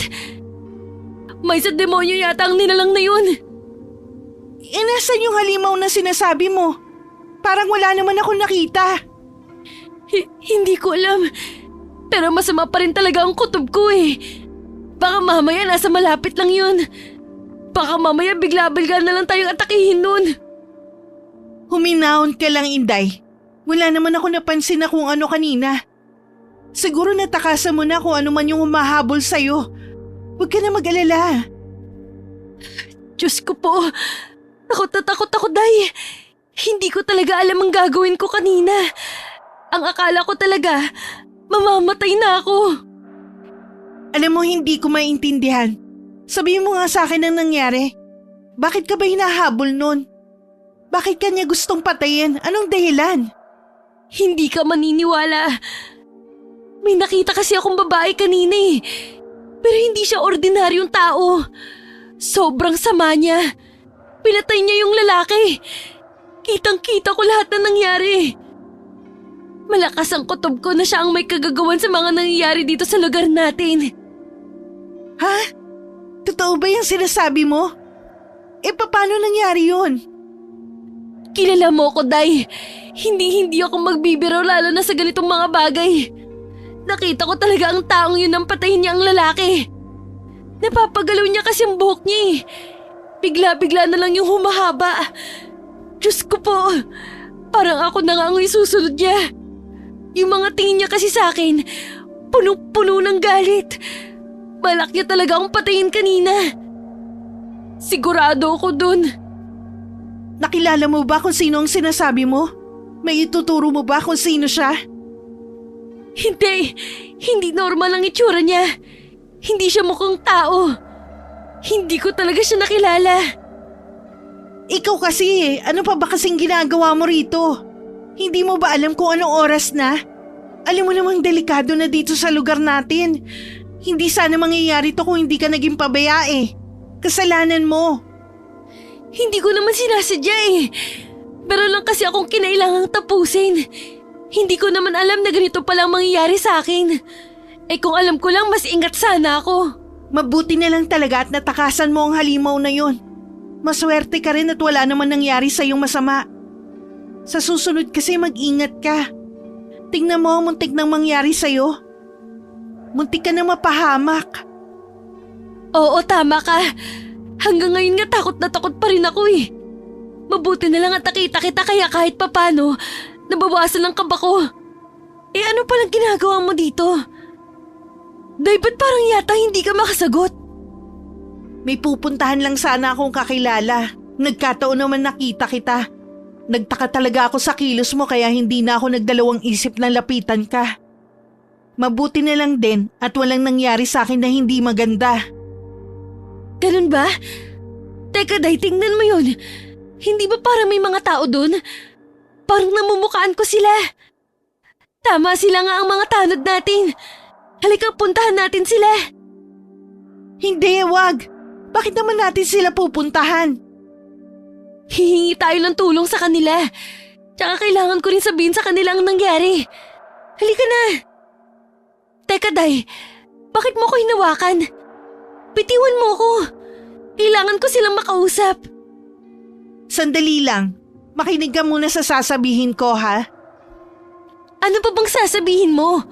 May sa demonyo yata ang nilalang na yun. Inasan yung halimaw na sinasabi mo? Parang wala naman ako nakita. Hindi ko alam. Pero masama pa rin talaga ang kutob ko eh. Baka mamaya nasa malapit lang yun. Baka mamaya bigla-bigla na lang tayong atakihin nun. Huminahon ka lang, Inday. Wala naman ako napansin na kung ano kanina. Siguro natakasan mo na kung ano man yung humahabol sa'yo. Huwag ka na mag-alala. Diyos ko po. Takot na takot ako, Day. Hindi ko talaga alam ang gagawin ko kanina. Ang akala ko talaga, mamamatay na ako. Alam mo, hindi ko maintindihan. Sabihin mo nga sa akin ang nangyari. Bakit ka ba hinahabol nun? Bakit ka niya gustong patayin? Anong dahilan? Hindi ka maniniwala. May nakita kasi akong babae kanina eh. Pero hindi siya ordinaryong tao. Sobrang sama niya. Pinatay niya yung lalaki. Kitang-kita ko lahat na nangyari. Malakas ang kutob ko na siya ang may kagagawan sa mga nangyayari dito sa lugar natin. Ha? Totoo ba yung sinasabi mo? Paano nangyari yun? Kilala mo ko, Day. Hindi ako magbibiro lalo na sa ganitong mga bagay. Nakita ko talaga ang taong yun nang patayin niya ang lalaki. Napapagalaw niya kasi ang buhok niya eh. Bigla-bigla na lang yung humahaba. Diyos ko po, parang ako na nga ang isusunod niya. Yung mga tingin niya kasi sa akin, punong-puno ng galit. Balak niya talaga akong patayin kanina. Sigurado ako dun. Nakilala mo ba kung sino ang sinasabi mo? May ituturo mo ba kung sino siya? Hindi normal ang itsura niya. Hindi siya mukhang tao. Hindi ko talaga siya nakilala. Ikaw kasi, ano pa ba kasing ginagawa mo rito? Hindi mo ba alam kung anong oras na? Alam mo namang delikado na dito sa lugar natin. Hindi sana mangyayari to kung hindi ka naging pabayae. Kasalanan mo. Hindi ko naman sinasadya eh. Pero lang kasi akong kinailangang tapusin. Hindi ko naman alam na ganito palang mangyayari sa akin. Kung alam ko lang, mas ingat sana ako. Mabuti na lang talaga at natakasan mo ang halimaw na yon. Maswerte ka rin at wala naman nangyari sa iyong masama. Sa susunod kasi mag-ingat ka. Tingnan mo ang muntik nang mangyari sa'yo. Muntik ka na mapahamak. Oo, tama ka. Hanggang ngayon nga takot na takot pa rin ako eh. Mabuti na lang at nakita kita kaya kahit papano, nabawasan ang kaba ko. Ano palang ginagawa mo dito? Day, ba't parang yata hindi ka makasagot? May pupuntahan lang sana akong kakilala. Nagkataon naman nakita kita. Nagtaka talaga ako sa kilos mo kaya hindi na ako nagdalawang isip na lapitan ka. Mabuti na lang din at walang nangyari sa akin na hindi maganda. Ganun ba? Teka, Day, tingnan mo yun. Hindi ba parang may mga tao dun? Parang namumukaan ko sila. Tama sila nga ang mga tanod natin. Halika, puntahan natin sila. Hindi, wag. Bakit naman natin sila pupuntahan? Hihingi tayo ng tulong sa kanila. Tsaka kailangan ko rin sabihin sa kanila ang nangyari. Halika na. Teka, Day. Bakit mo ko hinawakan? Bitiwan mo ko. Kailangan ko silang makausap. Sandali lang. Makinig ka muna sa sasabihin ko, ha? Ano pa bang sasabihin mo?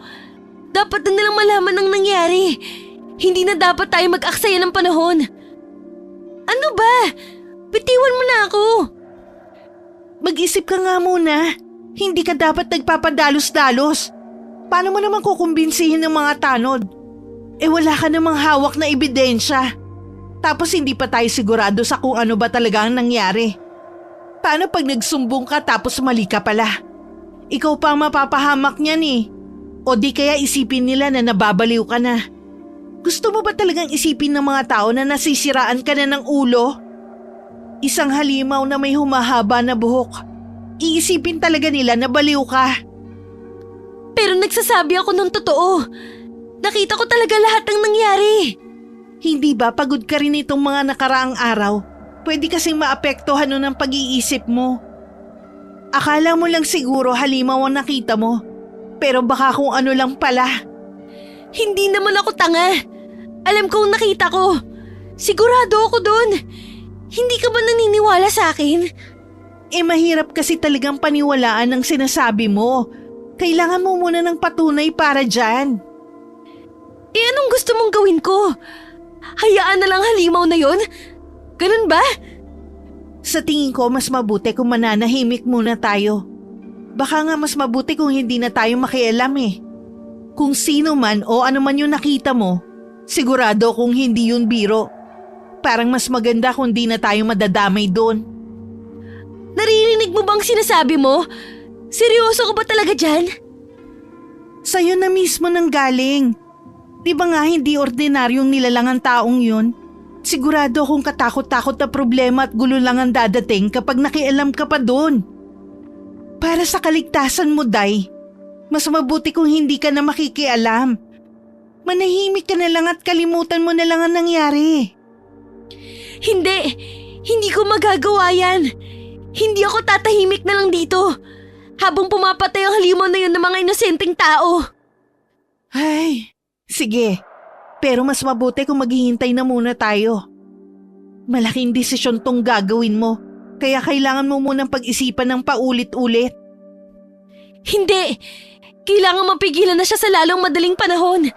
Dapat na nilang malaman ang nangyari. Hindi na dapat tayo mag-aksaya ng panahon. Ano ba? Bitiwan mo na ako. Mag-isip ka nga muna. Hindi ka dapat nagpapadalos-dalos. Paano mo naman kukumbinsihin ng mga tanod? Wala ka namang hawak na ebidensya. Tapos hindi pa tayo sigurado sa kung ano ba talaga ang nangyari. Paano pag nagsumbong ka tapos mali ka pala? Ikaw pa ang mapapahamak niyan eh. O di kaya isipin nila na nababaliw ka na. Gusto mo ba talagang isipin ng mga tao na nasisiraan ka na ng ulo? Isang halimaw na may humahaba na buhok. Iisipin talaga nila na baliw ka. Pero nagsasabi ako ng totoo. Nakita ko talaga lahat ng nangyari. Hindi ba pagod ka rin itong mga nakaraang araw? Pwede kasing maapektuhan nun ang pag-iisip mo. Akala mo lang siguro halimaw ang nakita mo. Pero baka kung ano lang pala. Hindi naman ako tanga. Alam kong nakita ko. Sigurado ako doon. Hindi ka ba naniniwala sa akin? Mahirap kasi talagang paniwalaan ang sinasabi mo. Kailangan mo muna ng patunay para dyan. Anong gusto mong gawin ko? Hayaan na lang halimaw na yon? Ganun ba? Sa tingin ko mas mabuti kung mananahimik muna tayo. Baka nga mas mabuti kung hindi na tayo makialam eh. Kung sino man o ano man yung nakita mo, sigurado kung hindi yun biro. Parang mas maganda kung di na tayo madadamay doon. Naririnig mo bang sinasabi mo? Seryoso ka ba talaga dyan? Sa'yo na mismo nang galing. Di ba nga hindi ordinaryong nilalang ang taong yun? Sigurado akong katakot-takot na problema at gulo lang ang dadating kapag nakialam ka pa doon. Para sa kaligtasan mo, Day, mas mabuti kung hindi ka na makikialam. Manahimik ka na lang at kalimutan mo na lang ang nangyari. Hindi ko magagawa yan. Hindi ako tatahimik na lang dito habang pumapatay ang halimaw na yun ng mga inosenteng tao. Ay, sige. Pero mas mabuti kung maghihintay na muna tayo. Malaking desisyon tong gagawin mo, kaya kailangan mo munang pag-isipan ng paulit-ulit. Hindi! Kailangan mapigilan na siya sa lalong madaling panahon.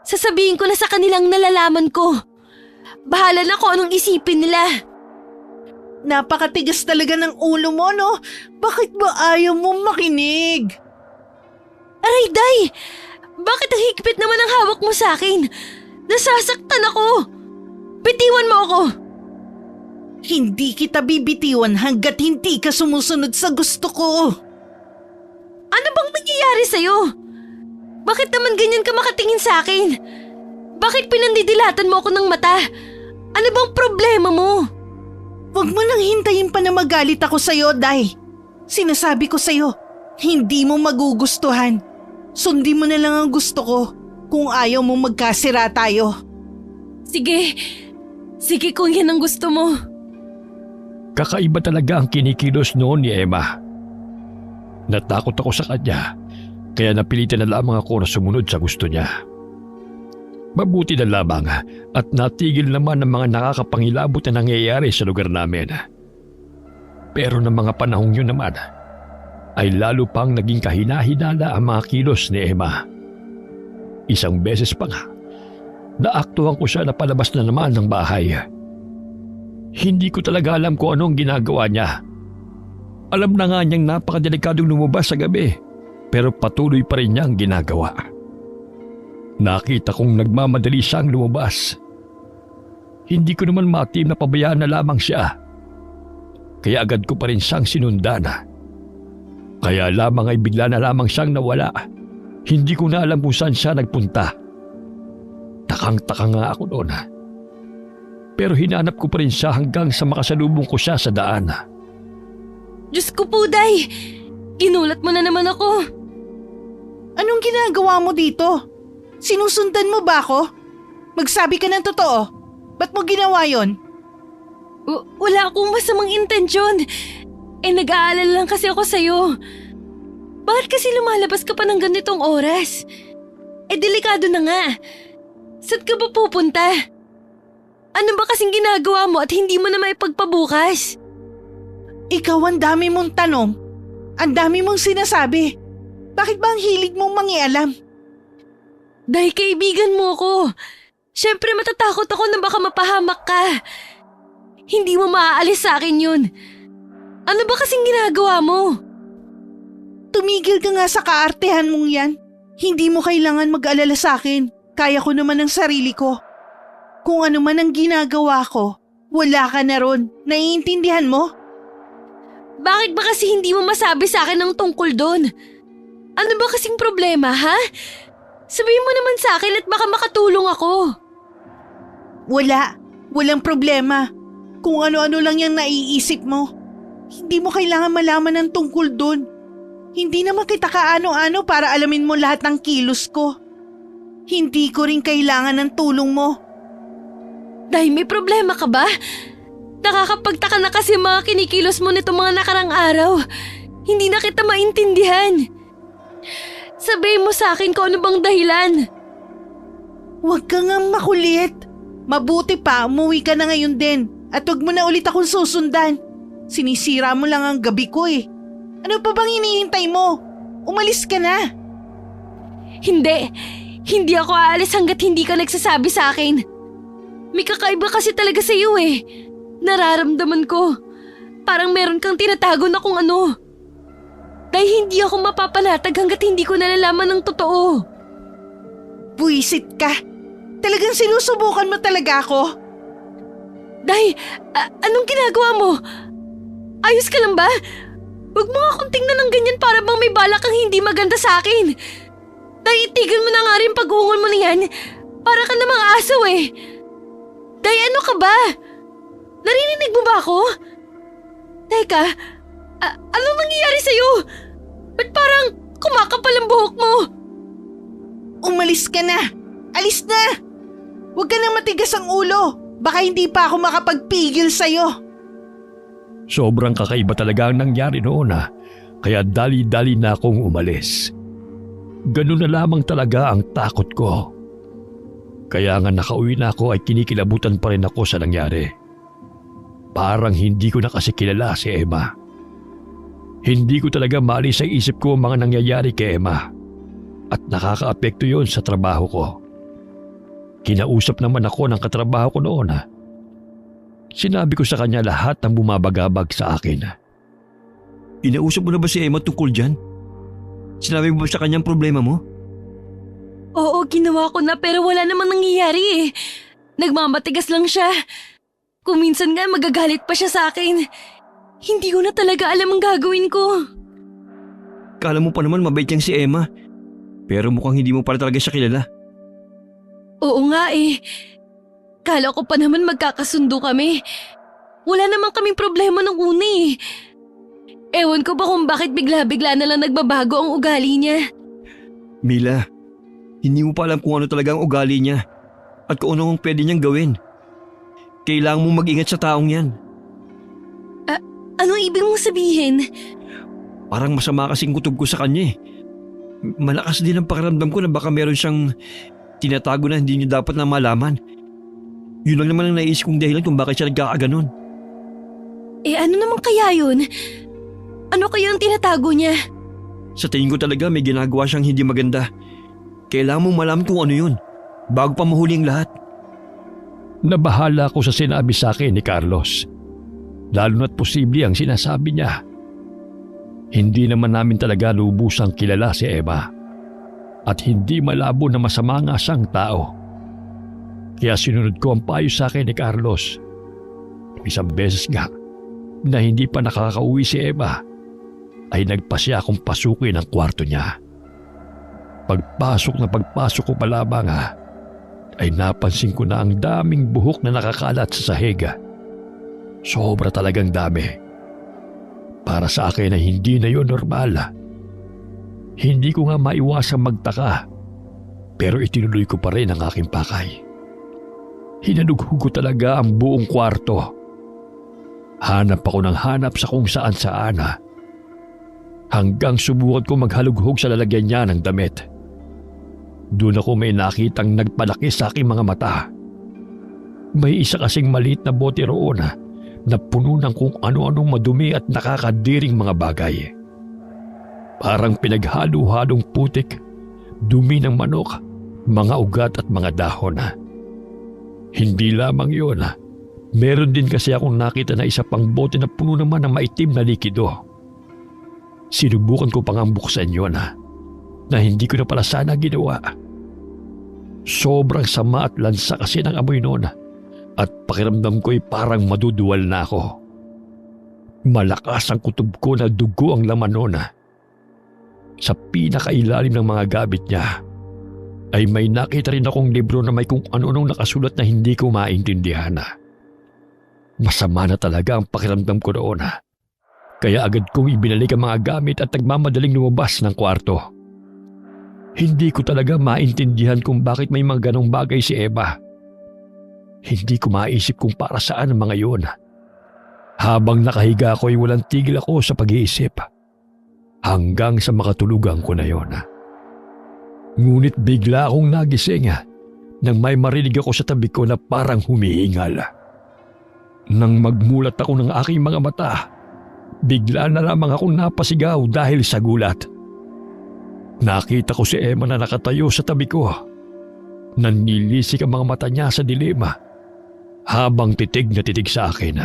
Sasabihin ko na sa kanilang nalalaman ko. Bahala na kung anong isipin nila. Napakatigas talaga ng ulo mo, no? Bakit ba ayaw mo makinig? Aray, Day! Bakit ang higpit naman ang hawak mo sa akin? Nasasaktan ako! Bitiwan mo ako! Hindi kita bibitiwan hanggat hindi ka sumusunod sa gusto ko. Ano bang nangyayari sa'yo? Bakit naman ganyan ka makatingin sa akin? Bakit pinandidilatan mo ako ng mata? Ano bang problema mo? Huwag mo nang hintayin pa na magalit ako sa'yo, Day. Sinasabi ko sa'yo, hindi mo magugustuhan. Sundin mo na lang ang gusto ko kung ayaw mo magkasira tayo. Sige kung yan ang gusto mo. Kakaiba talaga ang kinikilos noon ni Emma. Natakot ako sa kanya, kaya napilitan na lamang ako na sumunod sa gusto niya. Mabuti na lamang at natigil naman ang mga nakakapangilabot na nangyayari sa lugar namin. Pero ng mga panahong yun naman, ay lalo pang naging kahina-hinala ang mga kilos ni Emma. Isang beses pa nga, naaktuhan ko siya na palabas na naman ng bahay. Hindi ko talaga alam kung anong ginagawa niya. Alam na nga niyang napakadelikadong lumabas sa gabi, pero patuloy pa rin niya ang ginagawa. Nakita kong nagmamadali siyang lumabas. Hindi ko naman matim na pabayaan na lamang siya. Kaya agad ko pa rin siyang sinundan. Kaya lamang ay bigla na lamang siyang nawala. Hindi ko na alam kung saan siya nagpunta. Takang-taka nga ako doon. Pero hinanap ko pa rin siya hanggang sa makasalubong ko siya sa daan. Diyos ko po, Day! Ginulat mo na naman ako. Anong ginagawa mo dito? Sinusundan mo ba ako? Magsabi ka ng totoo. Ba't mo ginawa yon? Wala akong masamang intensyon. Nag-aalala lang kasi ako sa'yo. Bakit kasi lumalabas ka pa ng ganitong oras? Delikado na nga. Saan ka ba pupunta? Ano ba kasing ginagawa mo at hindi mo na may pagpabukas? Ikaw ang dami mong tanong. Ang dami mong sinasabi. Bakit ba ang hilig mong mangialam? Dahil kaibigan mo ko. Siyempre matatakot ako na baka mapahamak ka. Hindi mo maaalis sa akin yun. Ano ba kasing ginagawa mo? Tumigil ka nga sa kaartehan mong yan. Hindi mo kailangan mag-alala sa akin. Kaya ko naman ang sarili ko. Kung ano man ang ginagawa ko, wala ka na ron. Naiintindihan mo? Bakit ba kasi hindi mo masabi sa akin ang tungkol doon? Ano ba kasing problema, ha? Sabihin mo naman sa akin at baka makatulong ako. Wala. Walang problema. Kung ano-ano lang yung naiisip mo. Hindi mo kailangan malaman ang tungkol doon. Hindi naman kita kaano-ano para alamin mo lahat ng kilos ko. Hindi ko rin kailangan ng tulong mo. Dahil may problema ka ba? Nakakapagtaka na kasi mga kinikilos mo nito mga nakarang araw. Hindi na kita maintindihan. Sabihin mo sa akin kung ano bang dahilan. Huwag ka nga makulit. Mabuti pa, umuwi ka na ngayon din. At huwag mo na ulit akong susundan. Sinisira mo lang ang gabi ko eh. Ano pa bang hinihintay mo? Umalis ka na. Hindi ako aalis hanggat hindi ka nagsasabi sa akin. May kakaiba kasi talaga sa iyo eh. Nararamdaman ko. Parang meron kang tinatago na kung ano. Dahil hindi ako mapapanatag hanggat hindi ko nalalaman ng totoo. Buisit ka. Talagang sinusubukan mo talaga ako. Dahil, anong ginagawa mo? Ayos ka lang ba? Huwag mo akong tingnan ng ganyan para bang may balak kang hindi maganda sa akin. Dahil itigil mo na nga rin pag-ungol mo niyan. Para ka namang aso eh. Dahil ano ka ba? Narinig mo ba ako? Teka, anong nangyayari sa'yo? Ba't parang kumakapal ang buhok mo? Umalis ka na. Alis na. Huwag ka na matigas ang ulo. Baka hindi pa ako makapagpigil sa'yo. Sobrang kakaiba talaga ang nangyari noon kaya dali-dali na akong umalis. Ganun na lamang talaga ang takot ko. Kaya nga nakauwi na ako ay kinikilabutan pa rin ako sa nangyari. Parang hindi ko na kasi kilala si Emma. Hindi ko talaga maalis sa isip ko ang mga nangyayari kay Emma. At nakakaapekto yon sa trabaho ko. Kinausap naman ako ng katrabaho ko noon. Sinabi ko sa kanya lahat ng bumabagabag sa akin. Inausap mo na ba si Emma tungkol dyan? Sinabi mo ba sa kanyang problema mo? Oo, ginawa ko na pero wala namang nangyayari eh. Nagmamatigas lang siya. Kung minsan nga magagalit pa siya sa akin. Hindi ko na talaga alam ang gagawin ko. Kala mo pa naman mabait yang si Emma. Pero mukhang hindi mo pala talaga siya kilala. Oo nga eh. Kala ko pa naman magkakasundo kami. Wala naman kaming problema nung una eh. Ewan ko ba kung bakit bigla-bigla na lang nagbabago ang ugali niya. Mila, hindi mo pa alam kung ano talaga ang ugali niya at kung ano ang pwede niyang gawin. Kailangan mong mag-ingat sa taong yan. Anong ibig mong sabihin? Parang masama kasing kutob ko sa kanya eh. Malakas din ang pakiramdam ko na baka meron siyang tinatago na hindi niyo dapat na malaman. Yun lang naman ang naisip kong dahilan kung bakit siya nagkakaganon. Eh ano naman kaya yun? Ano kaya ang tinatago niya? Sa tingin ko talaga may ginagawa siyang hindi maganda. Kailangan mong malaman kung ano yun bago pa mahuli ang lahat. Nabahala ako sa sinabi sa akin ni Carlos. Lalo na't posible ang sinasabi niya. Hindi naman namin talaga lubusang kilala si Emma. At hindi malabo na masama nga siyang tao. Kaya sinunod ko ang payo sa akin ni Carlos. Isang beses nga na hindi pa nakakauwi si Emma ay nagpasya akong pasukin ang kwarto niya. Pagpasok ko pa lamang ay napansin ko na ang daming buhok na nakakalat sa sahig. Sobra talagang dami. Para sa akin ay hindi na yun normal. Hindi ko nga maiwasang magtaka, pero itinuloy ko pa rin ang aking pakay. Hinanugho ko talaga ang buong kwarto. Hanap ako ng hanap sa kung saan-saan. Hanggang subukan ko maghalughog sa lalagyan niya ng damit. Doon ako may nakitang nagpalaki sa aking mga mata. May isa kasing maliit na bote roon na puno ng kung ano-anong madumi at nakakadiring mga bagay. Parang pinaghalo-halong putik, dumi ng manok, mga ugat at mga dahon. Hindi lamang yun. Meron din kasi akong nakita na isa pang bote na puno naman ng maitim na likido. Sinubukan ko pang buksan yun na hindi ko na pala sana ginawa. Sobrang sama at lansa kasi ng amoy noon at pakiramdam ko'y parang maduduwal na ako. Malakas ang kutob ko na dugo ang laman noon. Sa pinakailalim ng mga gamit niya ay may nakita rin akong libro na may kung ano-anong nakasulat na hindi ko maintindihan. Masama na talaga ang pakiramdam ko noon. Kaya agad kong ibinalik ang mga gamit at nagmamadaling lumabas ng kwarto. Hindi ko talaga maintindihan kung bakit may mga ganong bagay si Eva. Hindi ko maisip kung para saan ang mga yun. Habang nakahiga ako'y walang tigil ako sa pag-iisip. Hanggang sa makatulugan ko na yun. Ngunit bigla akong nagising nang may marinig ako sa tabi ko na parang humihingal. Nang magmulat ako ng aking mga mata, bigla na lamang akong napasigaw dahil sa gulat. Nakita ko si Emma na nakatayo sa tabi ko. Nanlilisik ang mga mata niya sa dilim habang titig na titig sa akin.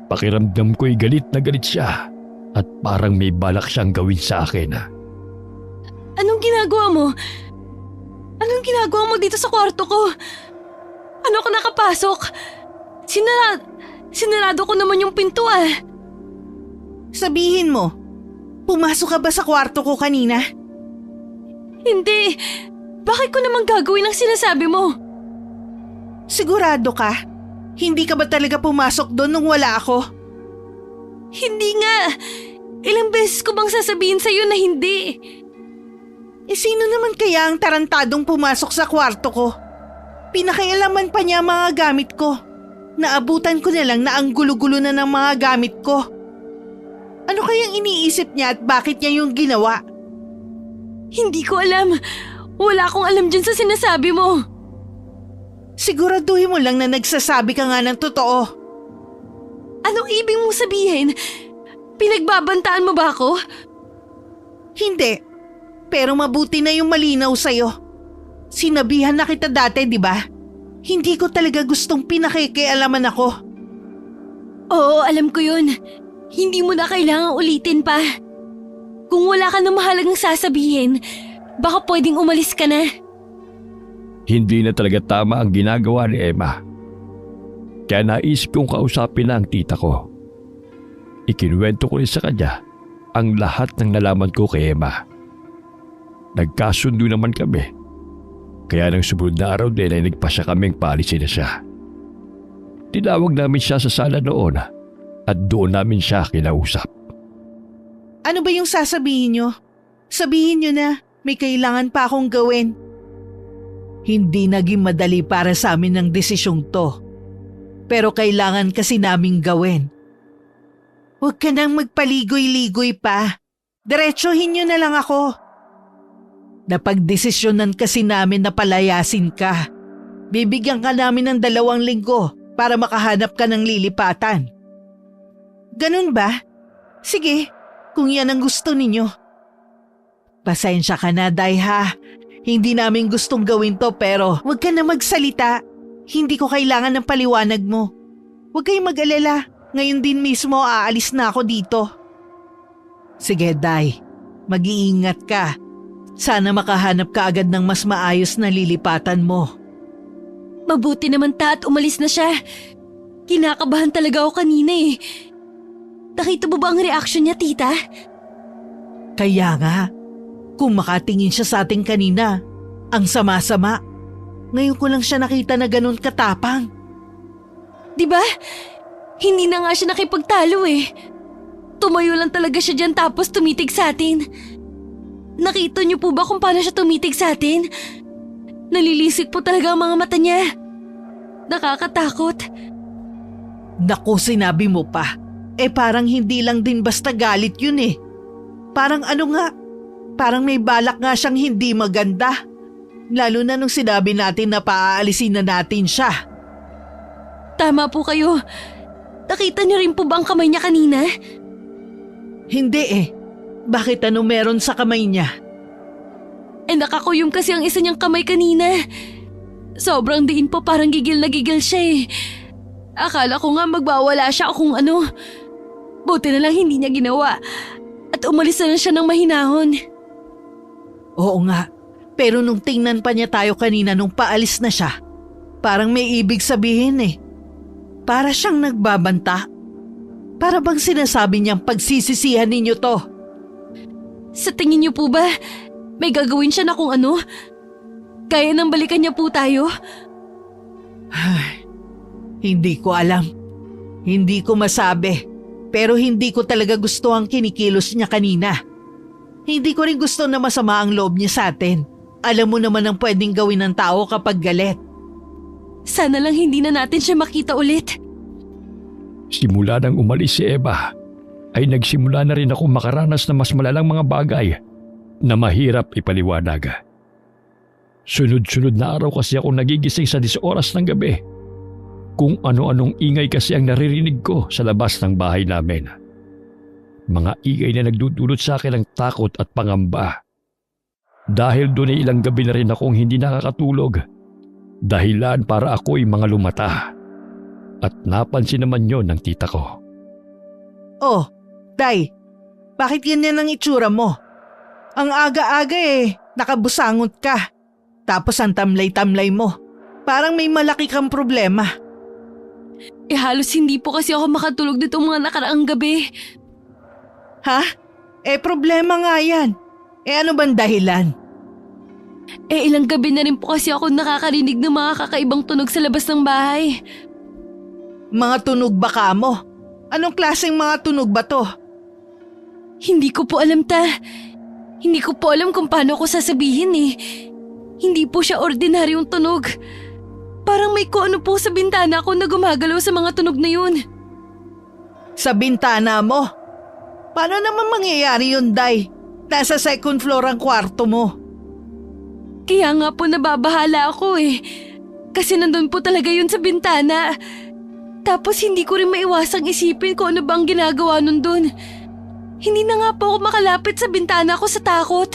Pakiramdam ko'y galit na galit siya at parang may balak siyang gawin sa akin. Anong ginagawa mo? Anong ginagawa mo dito sa kwarto ko? Ano ka nakapasok? Sinarado ko naman yung pinto Sabihin mo, pumasok ka ba sa kwarto ko kanina? Hindi. Bakit ko naman gagawin ang sinasabi mo? Sigurado ka? Hindi ka ba talaga pumasok doon nung wala ako? Hindi nga. Ilang beses ko bang sasabihin sa'yo na hindi? Sino naman kaya ang tarantadong pumasok sa kwarto ko? Pinakialaman pa niya ang mga gamit ko. Naabutan ko na lang na ang gulo-gulo na ng mga gamit ko. Ano kayang iniisip niya at bakit niya yung ginawa? Hindi ko alam. Wala akong alam dyan sa sinasabi mo. Siguraduhin mo lang na nagsasabi ka nga ng totoo. Anong ibig mong sabihin? Pinagbabantaan mo ba ako? Hindi. Pero mabuti na yung malinaw sa'yo. Sinabihan na kita dati, di ba? Hindi ko talaga gustong pinakikialaman ako. Oo, alam ko yun. Hindi mo na kailangang ulitin pa. Kung wala ka na mahalagang sasabihin, baka pwedeng umalis ka na. Hindi na talaga tama ang ginagawa ni Emma. Kaya naisip kong kausapin na ang tita ko. Ikinuwento ko rin sa kanya ang lahat ng nalaman ko kay Emma. Nagkasundo naman kami. Kaya nang sumunod na araw din ay nagpasya kaming paalisin na siya. Tinawag namin siya sa sala noon at doon namin siya kinausap. Ano ba yung sasabihin nyo? Sabihin nyo na, may kailangan pa akong gawin. Hindi naging madali para sa amin ang desisyong to. Pero kailangan kasi naming gawin. Huwag ka nang magpaligoy-ligoy pa. Diretsuhin nyo na lang ako. Napagdesisyonan kasi namin na palayasin ka. Bibigyan ka namin ng 2 linggo para makahanap ka ng lilipatan. Ganun ba? Sige, kung yan ang gusto ninyo. Pasensya ka na, Day, ha? Hindi namin gustong gawin to pero huwag ka na magsalita. Hindi ko kailangan ng paliwanag mo. Huwag kayong mag-alala. Ngayon din mismo aalis na ako dito. Sige, Day. Mag-iingat ka. Sana makahanap ka agad ng mas maayos na lilipatan mo. Mabuti naman at umalis na siya. Kinakabahan talaga ako kanina eh. Nakita mo ba ang reaksyon niya, tita? Kaya nga, kung makatingin siya sa atin kanina, ang sama-sama. Ngayon ko lang siya nakita na ganun katapang. Diba? Hindi na nga siya nakipagtalo eh. Tumayo lang talaga siya dyan tapos tumitig sa atin. Nakita niyo po ba kung paano siya tumitig sa atin? Nalilisik po talaga ang mga mata niya. Nakakatakot. Naku, sinabi mo pa. Parang hindi lang din basta galit yun eh. Parang ano nga, parang may balak nga siyang hindi maganda. Lalo na nung sinabi natin na paaalisin na natin siya. Tama po kayo. Nakita niyo rin po ba ang kamay niya kanina? Hindi eh. Bakit ano meron sa kamay niya? Nakakuyom kasi ang isa niyang kamay kanina. Sobrang diin po, parang gigil na gigil siya eh. Akala ko nga magbawala siya kung ano. Buti na lang hindi niya ginawa. At umalis na lang siya ng mahinahon. Oo nga. Pero nung tingnan pa niya tayo kanina nung paalis na siya, parang may ibig sabihin eh. Para siyang nagbabanta. Para bang sinasabi niyang pagsisisihan ninyo to? Sa tingin niyo po ba, may gagawin siya na kung ano? Kaya nang balikan niya po tayo? Hindi ko alam. Hindi ko masabi. Pero hindi ko talaga gusto ang kinikilos niya kanina. Hindi ko rin gusto na masama ang loob niya sa atin. Alam mo naman ang pwedeng gawin ng tao kapag galit. Sana lang hindi na natin siya makita ulit. Simula nang umalis si Eva, ay nagsimula na rin ako makaranas ng mas malalang mga bagay na mahirap ipaliwanag. Sunod-sunod na araw kasi ako nagigising sa 10 oras ng gabi. Kung ano-anong ingay kasi ang naririnig ko sa labas ng bahay namin. Mga ingay na nagdudulot sa akin ng takot at pangamba. Dahil doon ay ilang gabi na rin akong hindi nakakatulog. Dahilan para ako'y mga lumata. At napansin naman yon ng tita ko. Oh, Day, bakit ganyan ang itsura mo? Ang aga-aga eh, nakabusangot ka. Tapos ang tamlay-tamlay mo. Parang may malaki kang problema. Halos hindi po kasi ako makatulog dito mga nakaraang gabi. Ha? Problema nga yan. Ano bang dahilan? Ilang gabi na rin po kasi ako nakakarinig ng mga kakaibang tunog sa labas ng bahay. Mga tunog ba ka mo? Anong klaseng mga tunog ba to? Hindi ko po alam Hindi ko po alam kung paano ko sasabihin eh. Hindi po siya ordinaryong tunog. Parang may kung ano po sa bintana ko na gumagalaw sa mga tunog na yun. Sa bintana mo? Paano naman mangyayari yun, Day? Nasa second floor ang kwarto mo. Kaya nga po nababahala ako eh. Kasi nandun po talaga yun sa bintana. Tapos hindi ko rin maiwasang isipin kung ano bang ginagawa nun dun. Hindi na nga po ako makalapit sa bintana ko sa takot.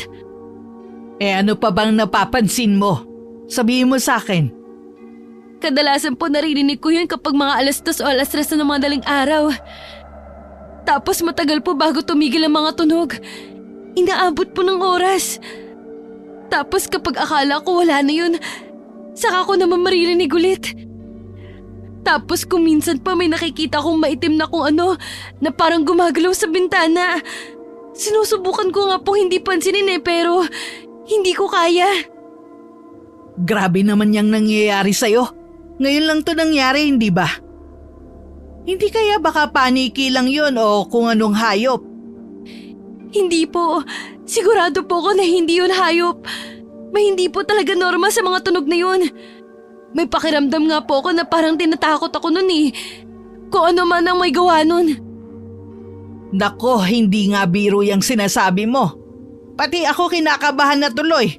Ano pa bang napapansin mo? Sabihin mo sa akin. Kadalasan po naririnig ko yun kapag mga 2:00 o 3:00 na ng madaling araw. Tapos matagal po bago tumigil ang mga tunog. Inaabot po ng oras. Tapos kapag akala ko wala na yun, saka ko naman maririnig ulit. Tapos kung minsan pa may nakikita kong maitim na kung ano na parang gumagalaw sa bintana. Sinusubukan ko nga po hindi pansinin pero hindi ko kaya. Grabe naman yang nangyayari sa'yo. Ngayon lang to nangyari, hindi ba? Hindi kaya baka paniki lang yun o kung anong hayop? Hindi po. Sigurado po ako na hindi yun hayop. May hindi po talaga normal sa mga tunog na yun. May pakiramdam nga po ako na parang tinatakot ako nun eh. Kung ano man ang may gawa nun. Nako, hindi nga biro yung sinasabi mo. Pati ako kinakabahan na tuloy.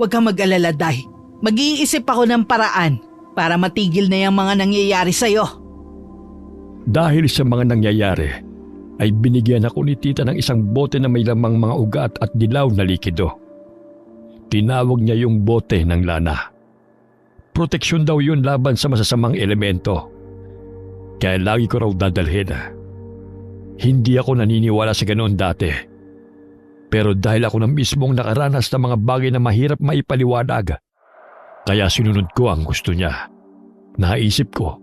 Huwag kang mag-alala, Day. Mag-iisip ako ng paraan para matigil na yung mga nangyayari sa'yo. Dahil sa mga nangyayari, ay binigyan ako ni tita ng isang bote na may lamang mga ugat at dilaw na likido. Tinawag niya yung bote ng lana. Proteksyon daw yun laban sa masasamang elemento. Kaya lagi ko raw dadalhin. Hindi ako naniniwala sa ganoon dati. Pero dahil ako na mismong nakaranas ng mga bagay na mahirap maipaliwanag, kaya sinunod ko ang gusto niya. Naisip ko,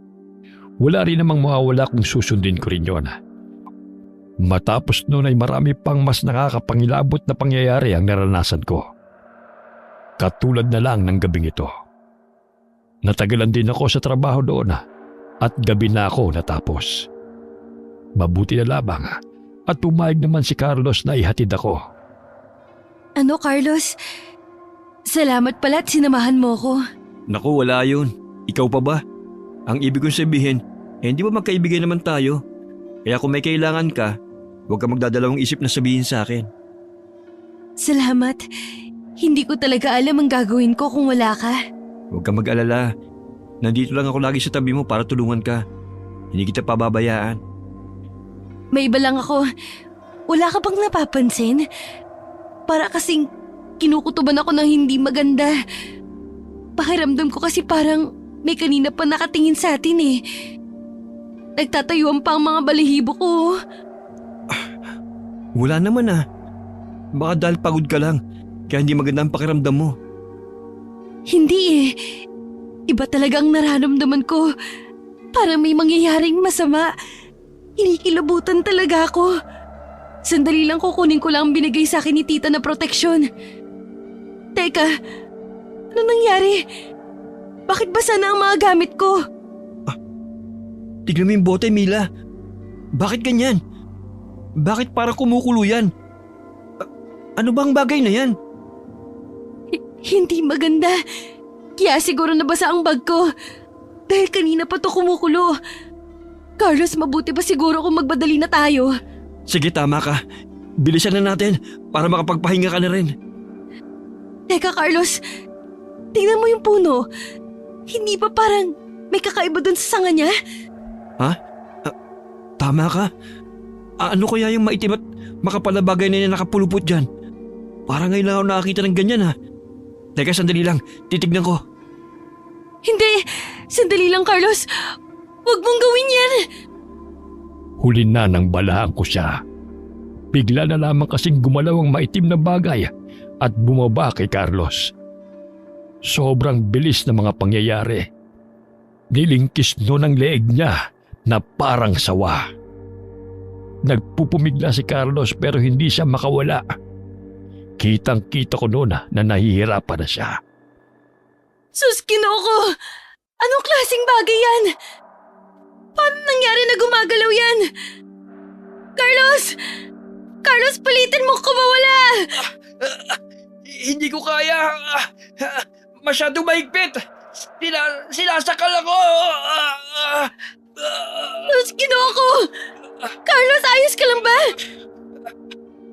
wala rin namang mawawala kung susundin ko rin yun. Matapos noon ay marami pang mas nakakapangilabot na pangyayari ang naranasan ko. Katulad na lang ng gabing ito. Natagalan din ako sa trabaho doon at gabi na ako natapos. Mabuti na lamang at pumayag naman si Carlos na ihatid ako. Ano, Carlos? Salamat pala at sinamahan mo ko. Naku, wala yun. Ikaw pa ba? Ang ibig kong sabihin, hindi ba magkaibigay naman tayo? Kaya kung may kailangan ka, huwag ka magdadalawang isip na sabihin sa akin. Salamat. Hindi ko talaga alam ang gagawin ko kung wala ka. Huwag kang mag-alala. Nandito lang ako lagi sa tabi mo para tulungan ka. Hindi kita pababayaan. May iba lang ako. Wala ka bang napapansin? Para kasing kinukutuban ako ng hindi maganda. Pakiramdam ko kasi parang may kanina pa nakatingin sa atin eh. Nagtatayuan pa ang mga balahibo ko. Wala naman ah. Baka dahil pagod ka lang, kaya hindi maganda ang pakiramdam mo. Hindi eh. Iba talaga ang nararamdaman ko. Parang may mangyayaring masama. Kinikilabutan talaga ako. Sandali lang kukunin ko lang ang binigay sa akin ni tita na proteksyon. Teka, ano nangyari? Bakit basa na ang mga gamit ko? Tignan mo yung bote, Mila. Bakit ganyan? Bakit para kumukulo yan? Ano bang bagay na yan? Hindi maganda. Kaya siguro nabasa ang bag ko. Dahil kanina pa to kumukulo. Carlos, mabuti pa siguro kung magbadali na tayo. Sige, tama ka. Bilisan na natin para makapagpahinga ka na rin. Teka, Carlos. Tingnan mo yung puno. Hindi ba parang may kakaiba dun sa sanga niya? Ha? Tama ka. Ano kaya yung maitim at makapal na bagay na nakapulupot dyan? Parang ngayon lang ako nakakita ng ganyan ha. Teka, sandali lang. Titignan ko. Hindi! Sandali lang, Carlos. Huwag mong gawin yan! Huli na nang balahan ko siya. Bigla na lamang kasing gumalaw ang maitim na bagay at bumaba kay Carlos. Sobrang bilis ng mga pangyayari. Nilingkis noon ang leeg niya na parang sawa. Nagpupumigla si Carlos pero hindi siya makawala. Kitang-kita ko noon na nahihirapan na siya. Sus, Ginoo! Anong klaseng bagay yan? Paano nangyari na gumagalaw yan? Carlos! Carlos, palitin mo ko mawala! Hindi ko kaya. Masyadong mahigpit. Sinasakal ako. Sus, Ginoo ko! Carlos, ayos ka lang ba?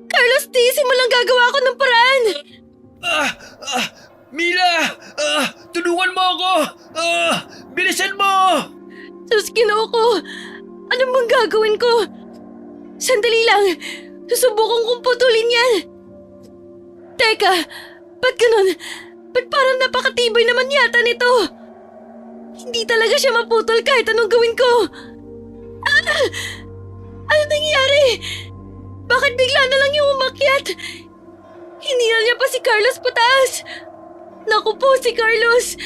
Carlos, tiisin mo lang gagawa ko ng paraan. Mila! Tulungan mo ako! Bilisan mo! Sus, Ginoo ko! Ano bang gagawin ko? Sandali lang! Susubukan kong putulin yan! Teka! Ba't ganun? Ba't parang napakatibay naman yata nito? Hindi talaga siya maputol kahit anong gawin ko! Ano nangyari? Bakit bigla na lang yung umakyat? Hinila niya pa si Carlos pataas! Naku po si Carlos!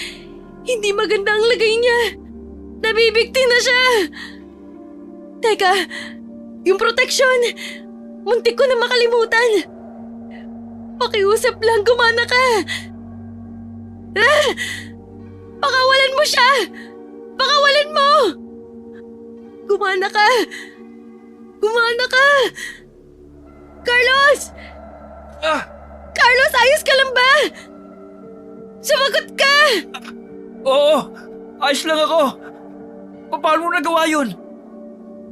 Hindi maganda ang lagay niya! Nabibigti na siya! Teka, yung proteksyon! Muntik ko na makalimutan! Pakiusap lang, gumana ka! Pakawalan mo siya! Pakawalan mo! Gumana ka! Gumana ka! Carlos! Carlos, ayos ka lang ba? Sumagot ka! Oo! Ayos lang ako! Paano mo nagawa yun?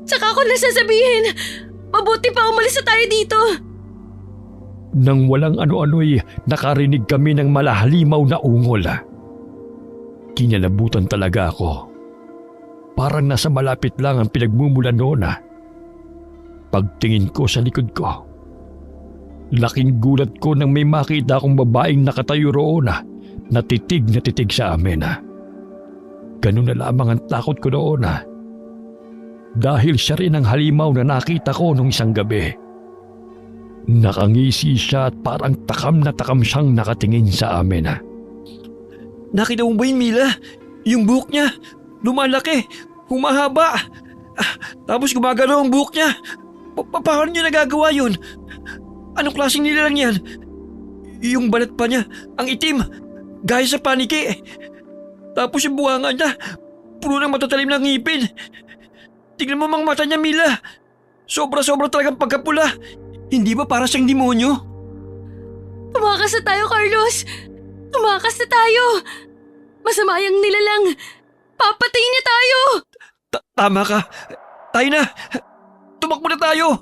Tsaka ko nasasabihin, mabuti pa umalis na tayo dito. Nang walang ano-ano'y nakarinig kami ng malahalimaw na ungol. Kinalabutan talaga ako. Parang nasa malapit lang ang pinagmumulan noon. Pagtingin ko sa likod ko, laking gulat ko nang may makita akong babaeng nakatayo roon na titig sa amin. Ganun na lamang ang takot ko noon dahil siya rin ang halimaw na nakita ko nung isang gabi. Nakangisi siya at parang takam na takam siyang nakatingin sa amin. Nakita mo ba yun, Mila? Yung buhok niya, lumalaki, humahaba. Tapos gumagalaw ang buhok niya. Paano niya nagagawa yun? Anong klaseng nilalang yan? Yung balat pa niya, ang itim, gaya sa paniki. Tapos yung buhanga niya, puno ng matatalim na ngipin. Tignan mo mga mata niya, Mila. Sobra-sobra talagang pagkapula. Hindi ba para siyang demonyo? Tumakas na tayo, Carlos! Tumakas na tayo! Masama yung nilalang! Papatayin niya tayo! Tama ka. Tayo na. Tumakbo na tayo.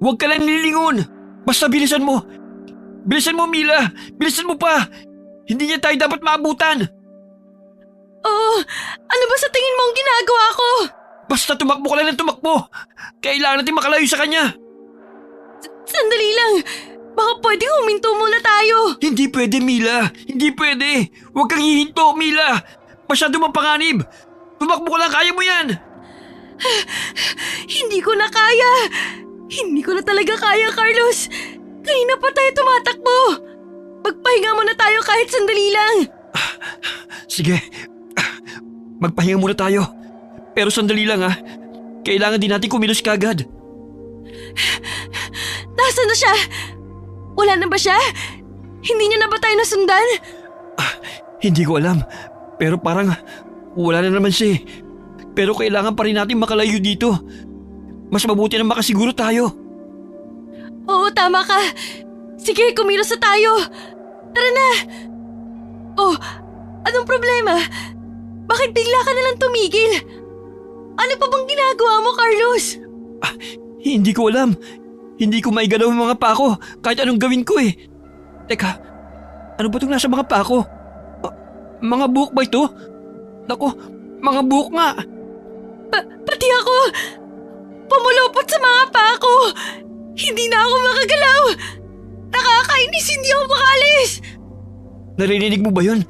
Huwag ka lang nilingon. Basta bilisan mo. Bilisan mo, Mila! Bilisan mo pa! Hindi niya tayo dapat maabutan! Oh, ano ba sa tingin mo ang ginagawa ko? Basta tumakbo ka lang ng tumakbo! Kailangan natin makalayo sa kanya! Sandali lang. Baka pwedeng huminto muna tayo. Hindi pwede, Mila! Hindi pwede! Huwag kang hihinto, Mila! Masyado mapanganib! Tumakbo ka lang, kaya mo yan! Hindi ko na kaya. Hindi ko na talaga kaya, Carlos. Kanina pa tayo tumatakbo. Magpahinga muna tayo kahit sandali lang. Sige. Magpahinga muna tayo. Pero sandali lang ha. Kailangan din natin kumilos kagad. Nasaan na siya? Wala na ba siya? Hindi niya na ba tayo nasundan? Hindi ko alam. Pero parang wala na naman siya. Pero kailangan pa rin natin makalayo dito. Mas mabuti na makasiguro tayo. Oo, tama ka. Sige, kumilos na tayo. Tara na. Oh, anong problema? Bakit bigla ka nalang tumigil? Ano pa bang ginagawa mo, Carlos? Hindi ko alam. Hindi ko maigalaw ang mga pako kahit anong gawin ko eh. Teka, ano ba itong nasa mga pako? Mga buhok ba ito? Naku, mga buhok nga. Pati ako. Pumulupot sa mga pako. Hindi na ako makagalaw. Nakakainis, hindi ako makalis. Narinig mo ba yun?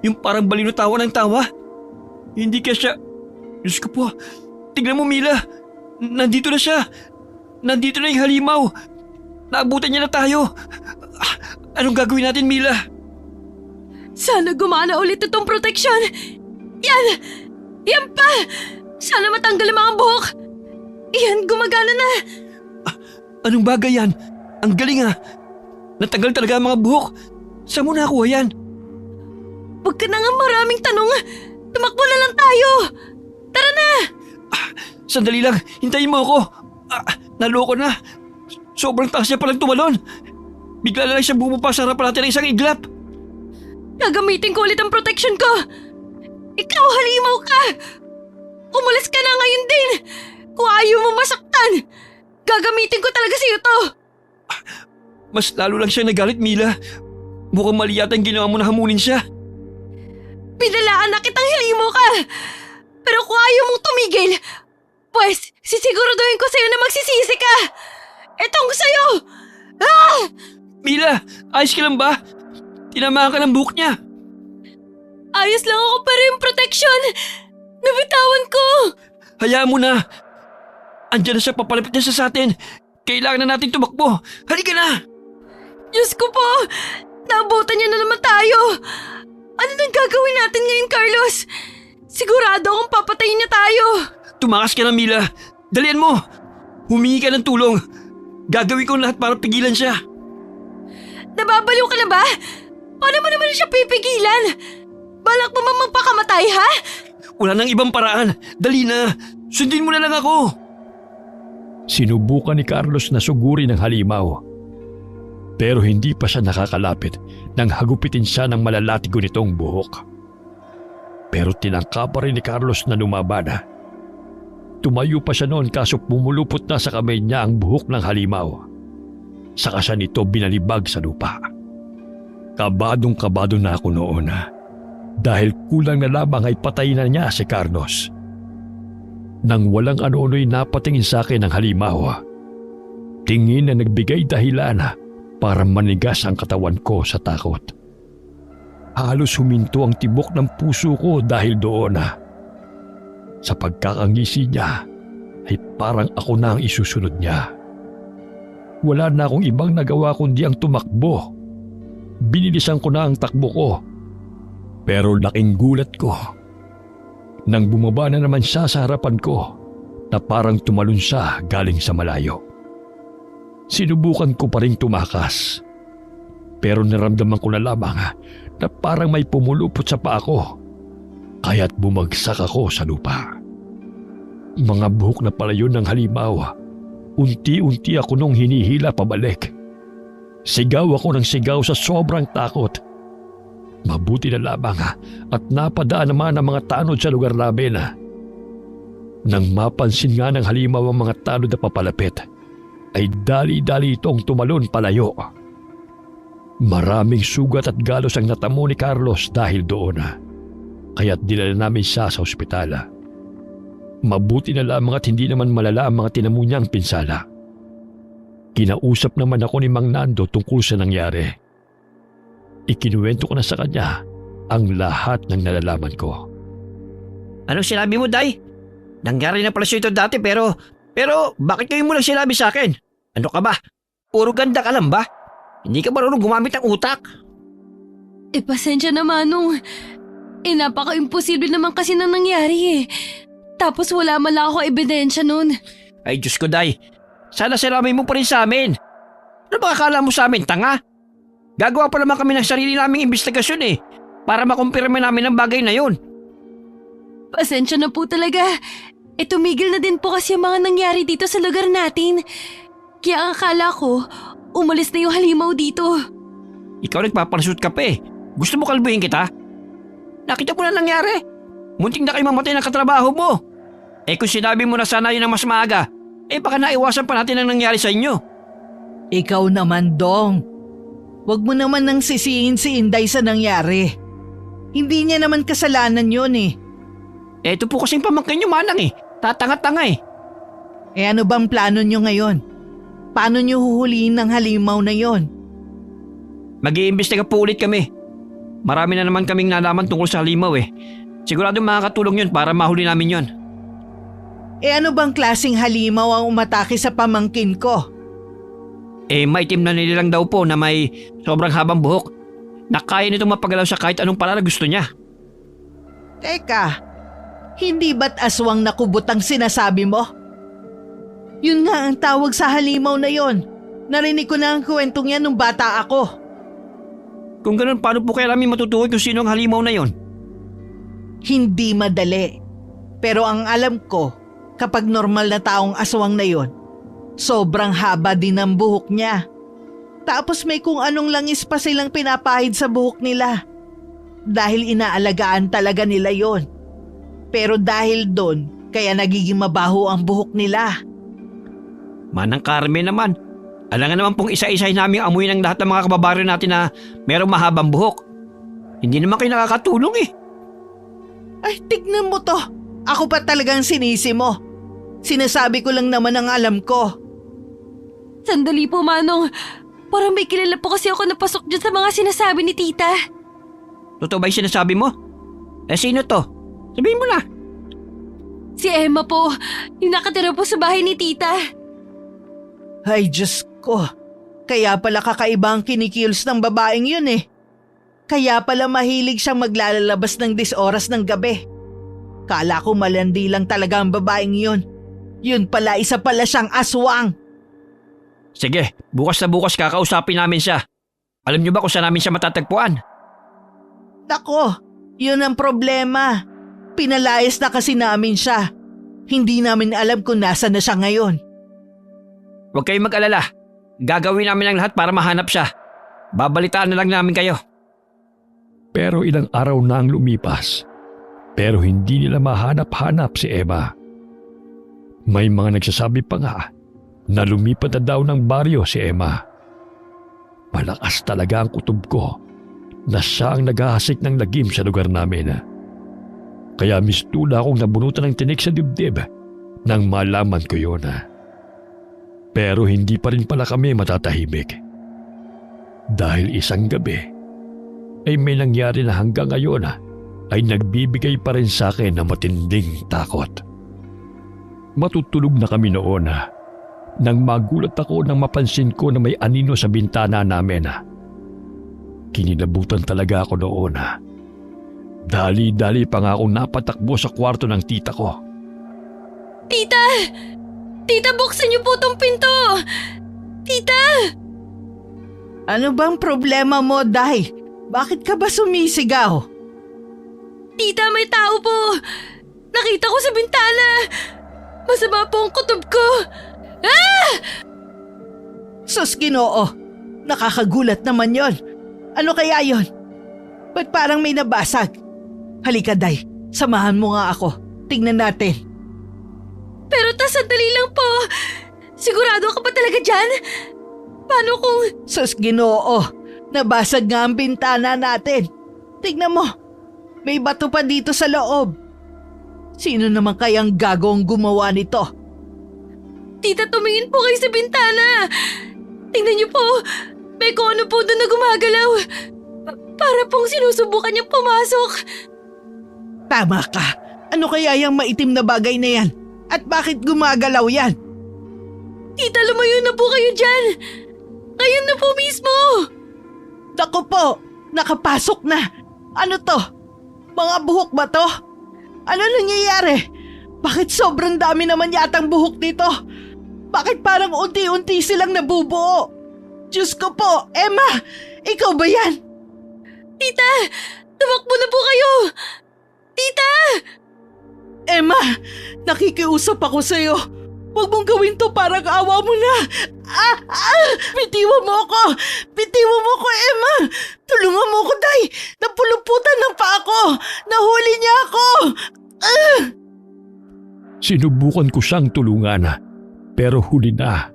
Yung parang balino tawa ng tawa? Hindi kaya siya... Diyos ko po, tignan mo Mila. Nandito na siya. Nandito na yung halimaw. Naabutan niya na tayo. Anong gagawin natin, Mila? Sana gumana ulit itong proteksyon. Yan! Yan pa! Sana matanggal ang mga buhok. Yan, gumagana na. Anong bagay yan? Ang galing ah. Natanggal talaga ang mga buhok. Saan mo nakuha yan? Huwag ka na nga maraming tanong. Tumakbo na lang tayo. Tara na! Sandali lang, hintayin mo ako. Naloko na. Sobrang taas niya palang tumalon. Bigla na lang siya bumaba sa harapan natin ng isang iglap. Gagamitin ko ulit ang protection ko. Ikaw, halimaw ka. Umulis ka na ngayon din. Kung ayaw mo masaktan, gagamitin ko talaga sa'yo to. Mas lalo lang siya nagalit, Mila. Mukhang mali yata ang ginawa mo na hamunin siya. Pinalaan na kitang halimaw ka. Pero kung ayaw mong tumigil, pues sisiguraduhin ko sa'yo na magsisisi ka. Etong sa'yo. Ah! Mila, ayos ka lang ba? Tinamaan ka ng buhok niya. Ayos lang ako pero yung protection, nabitawan ko. Hayaan mo na. Andiyan na siya, papalapit na siya sa atin. Kailangan na natin tumakbo. Halika na! Diyos ko po, naabutan niya na naman tayo. Ano nang gagawin natin ngayon, Carlos? Sigurado akong papatayin niya tayo. Tumakas ka na, Mila. Dalian mo. Humingi ka ng tulong. Gagawin ko lahat para pigilan siya. Nababaliw ka na ba? Paano mo naman siya pipigilan? Balak mo mang magpakamatay, ha? Wala nang ibang paraan. Dali na. Sundin mo na lang ako. Sinubukan ni Carlos na sugurin ang halimaw. Pero hindi pa siya nakakalapit nang hagupitin siya ng malalatigo nitong buhok. Pero tinangka pa rin ni Carlos na lumaban. Tumayo pa siya noon kaso pumulupot na sa kamay niya ang buhok ng halimaw. Saka siya nito binalibag sa lupa. Kabadong-kabado na ako noon dahil kulang na lamang ay patay na niya si Carlos. Nang walang ano-ano'y napatingin sa akin ng halimaw, tingin na nagbigay dahilan para manigas ang katawan ko sa takot. Halos huminto ang tibok ng puso ko dahil doon. Sa pagkakangisi niya ay parang ako na ang isusunod niya. Wala na akong ibang nagawa kundi ang tumakbo. Binilisan ko na ang takbo ko. Pero laking gulat ko nang bumaba na naman siya sa harapan ko na parang tumalon siya galing sa malayo. Sinubukan ko pa rin tumakas. Pero naramdaman ko na lamang na parang may pumulupot sa paa ko. Kaya't bumagsak ako sa lupa. Mga buhok na pala yun ng halimaw. Unti-unti ako nung hinihila pabalik. Sigaw ako ng sigaw sa sobrang takot. Mabuti na lamang at napadaan naman ang mga tanod sa lugar namin. Nang mapansin nga ng halimaw ang mga tanod na papalapit, ay dali-dali itong tumalon palayo. Maraming sugat at galos ang natamo ni Carlos dahil doon kaya't dinala namin siya sa ospital. Mabuti na lamang at hindi naman malala ang mga tinamo niyang pinsala. Kinausap naman ako ni Mang Nando tungkol sa nangyari. Ikinuwento ko na sa kanya ang lahat ng nalalaman ko. Anong sinabi mo, Day? Nangyari na pala siya ito dati pero bakit kayo mo lang sinabi sa akin? Ano ka ba? Puro ganda ka lang ba? Hindi ka marunong gumamit ng utak? Pasensya na, Manong. Napaka-imposible naman kasi nang nangyari eh. Tapos wala man lang ako ebidensya nun. Ay, Diyos ko, Day. Sana sinabi mo pa rin sa amin. Ano ba akala mo sa amin, tanga? Gagawa pa naman kami ng sarili naming investigasyon eh. Para makumpirma namin ang bagay na yun. Pasensya na po talaga. Tumigil na din po kasi ang mga nangyari dito sa lugar natin. Kaya ang akala ko, umalis na yung halimaw dito. Ikaw nagpapalasot ka pa eh. Gusto mo kalbuhin kita? Nakita mo na nangyari. Munting na kayo mamatay ng katrabaho mo. Kung sinabi mo na sana yun ang mas maaga, baka naiwasan pa natin ang nangyari sa inyo. Ikaw naman, Dong. Huwag mo naman nang sisihin si Inday sa nangyari. Hindi niya naman kasalanan yun eh. Ito po kasing pamangkin nyo, Manang eh. Tatanga-tanga eh. Ano bang plano nyo ngayon? Paano nyo huhulihin ng halimaw na yon? Mag-iimbestiga po ulit kami. Marami na naman kaming nalaman tungkol sa halimaw eh. Sigurado makakatulong yun para mahuli namin yon. Ano bang klaseng halimaw ang umatake sa pamangkin ko? Maitim na nilang daw po na may sobrang habang buhok. Nakaya nitong mapagalaw sa kahit anong paraan na gusto niya. Teka, hindi ba't aswang na kubot ang sinasabi mo? Yun nga ang tawag sa halimaw na yon. Narinig ko na ang kwentong yan nung bata ako. Kung ganun, paano po kaya namin matutukoy kung sino ang halimaw na yon? Hindi madali. Pero ang alam ko, kapag normal na taong aswang na yon, sobrang haba din ang buhok niya. Tapos may kung anong langis pa silang pinapahid sa buhok nila. Dahil inaalagaan talaga nila yon. Pero dahil doon, kaya nagiging mabaho ang buhok nila. Manang Carmen naman. Alangan naman pong isa-isay namin amuyin ng lahat ng mga kababayan natin na merong mahabang buhok. Hindi naman kayo nakakatulong eh. Ay, tignan mo to. Ako pa talagang sinisi mo. Sinasabi ko lang naman ang alam ko. Sandali po, Manong. Parang may kilala po kasi ako napasok dyan sa mga sinasabi ni Tita. Totoo ba yung sinasabi mo? Sino to? Sabihin mo na. Si Emma po, yung nakatira po sa bahay ni Tita. Ay, Diyos ko. Kaya pala kakaiba ang kinikilos ng babaeng yun eh. Kaya pala mahilig siyang maglalabas ng 10 oras ng gabi. Kala ko malandi lang talaga ang babaeng yun. Yun pala, isa pala siyang aswang. Sige, bukas na bukas kakausapin namin siya. Alam niyo ba kung saan namin siya matatagpuan? Nako, yun ang problema. Pinalayas na kasi namin siya. Hindi namin alam kung nasa na siya ngayon. Huwag kayong mag-alala. Gagawin namin ang lahat para mahanap siya. Babalitaan na lang namin kayo. Pero ilang araw na ang lumipas. Pero hindi nila mahanap-hanap si Emma. May mga nagsasabi pa nga na lumipat na daw ng baryo si Emma. Malakas talaga ang kutob ko na siya ang naghahasik ng lagim sa lugar namin. Kaya mistula akong nabunutan ng tinik sa dibdib nang malaman ko yun. Pero hindi pa rin pala kami matatahimik. Dahil isang gabi ay may nangyari na hanggang ngayon ay nagbibigay pa rin sa akin ng matinding takot. Matutulog na kami noon nang magulat ako nang mapansin ko na may anino sa bintana namin. Kinilabutan talaga ako noon. Dali-dali pa nga akong napatakbo sa kwarto ng tita ko. Tita! Tita, buksan niyo po tong pinto! Tita! Ano bang problema mo, Day? Bakit ka ba sumisigaw? Tita, may tao po! Nakita ko sa bintana! Masama po ang kutob ko! Ah! Sus, Ginoo! Nakakagulat naman yon. Ano kaya yon? Ba't parang may nabasag? Halika, Day. Samahan mo nga ako. Tingnan natin. Pero sandali lang po. Sigurado ka pa talaga dyan? Paano kung… Sus, Ginoo! Nabasag nga ang bintana natin. Tignan mo, may bato pa dito sa loob. Sino naman kayang gagong gumawa nito? Tita, tumingin po kayo sa bintana. Tingnan niyo po, may kung ano po doon na gumagalaw. Para pong sinusubukan niyang pumasok. Tama ka. Ano kaya yung maitim na bagay na yan? At bakit gumagalaw yan? Tita, lumayo na po kayo dyan. Ngayon na po mismo. Naku po, nakapasok na. Ano to? Mga buhok ba to? Ano nangyayari? Bakit sobrang dami naman yatang buhok dito? Bakit parang unti-unti silang nabubuo? Diyos ko po, Emma! Ikaw ba yan? Tita, tumakbo na po kayo. Tita! Emma, nakikiusap ako sa'yo. Huwag mong gawin to, parang awa mo na. Bitiwan mo ako! Bitiwan mo ako, Emma! Tulungan mo ako, Day! Napuluputan ng paa ko! Nahuli niya ako! Sinubukan ko siyang tulungan, pero huli na.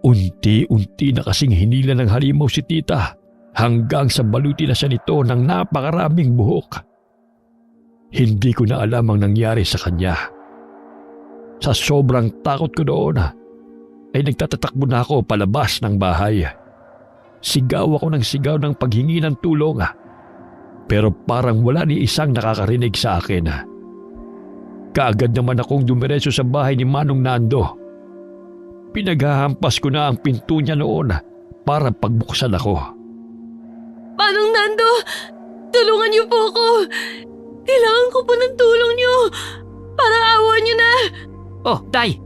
Unti-unti na kasing hinila ng halimaw si tita hanggang sa baluti na siya nito ng napakaraming buhok. Hindi ko na alam ang nangyari sa kanya. Sa sobrang takot ko doon, ay nagtatatakbo na ako palabas ng bahay. Sigaw ako ng sigaw ng paghingi ng tulong, pero parang wala ni isang nakakarinig sa akin. Kaagad naman akong dumiretso sa bahay ni Manong Nando. Pinaghahampas ko na ang pinto niya noon para pagbuksan ako. Manong Nando, tulungan niyo po ako. Kailangan ko po ng tulong niyo. Para awa niyo na. Oh, Day!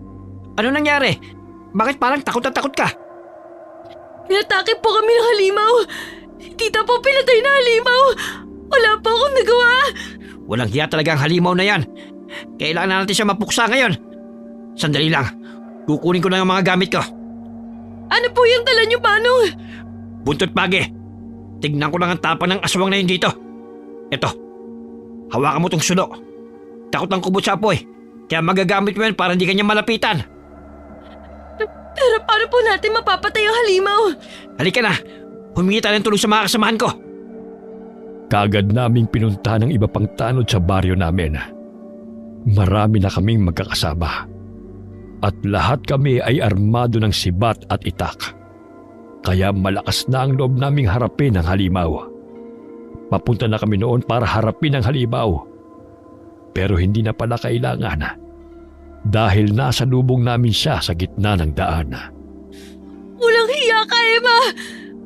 Ano nangyari? Bakit parang takot na takot ka? Inatake po kami ng halimaw. Tita po pinatay na halimaw. Wala po akong nagawa. Walang hiya talaga ang halimaw na yan. Kailangan na natin siya mapuksa ngayon. Sandali lang. Kukunin ko na ang mga gamit ko. Ano po yung dala niyo, Manong? Buntot pagi. Tignan ko lang ang tapang ng aswang na yun dito. Eto. Hawakan mo tong sulo. Takot ang kubot sa apoy. Kaya magagamit mo yan para hindi kanya malapitan. Pero paano po natin mapapatay ang halimaw? Halika na. Humingi tayo ng tulong sa mga kasamahan ko. Kaagad naming pinuntahan ng iba pang tanod sa baryo namin. Marami na kaming magkakasama. At lahat kami ay armado ng sibat at itak. Kaya malakas na ang loob naming harapin ang halimaw. Papunta na kami noon para harapin ang halimaw. Pero hindi na pala kailangan dahil nasa lubong namin siya sa gitna ng daan. Walang hiya ka, Emma!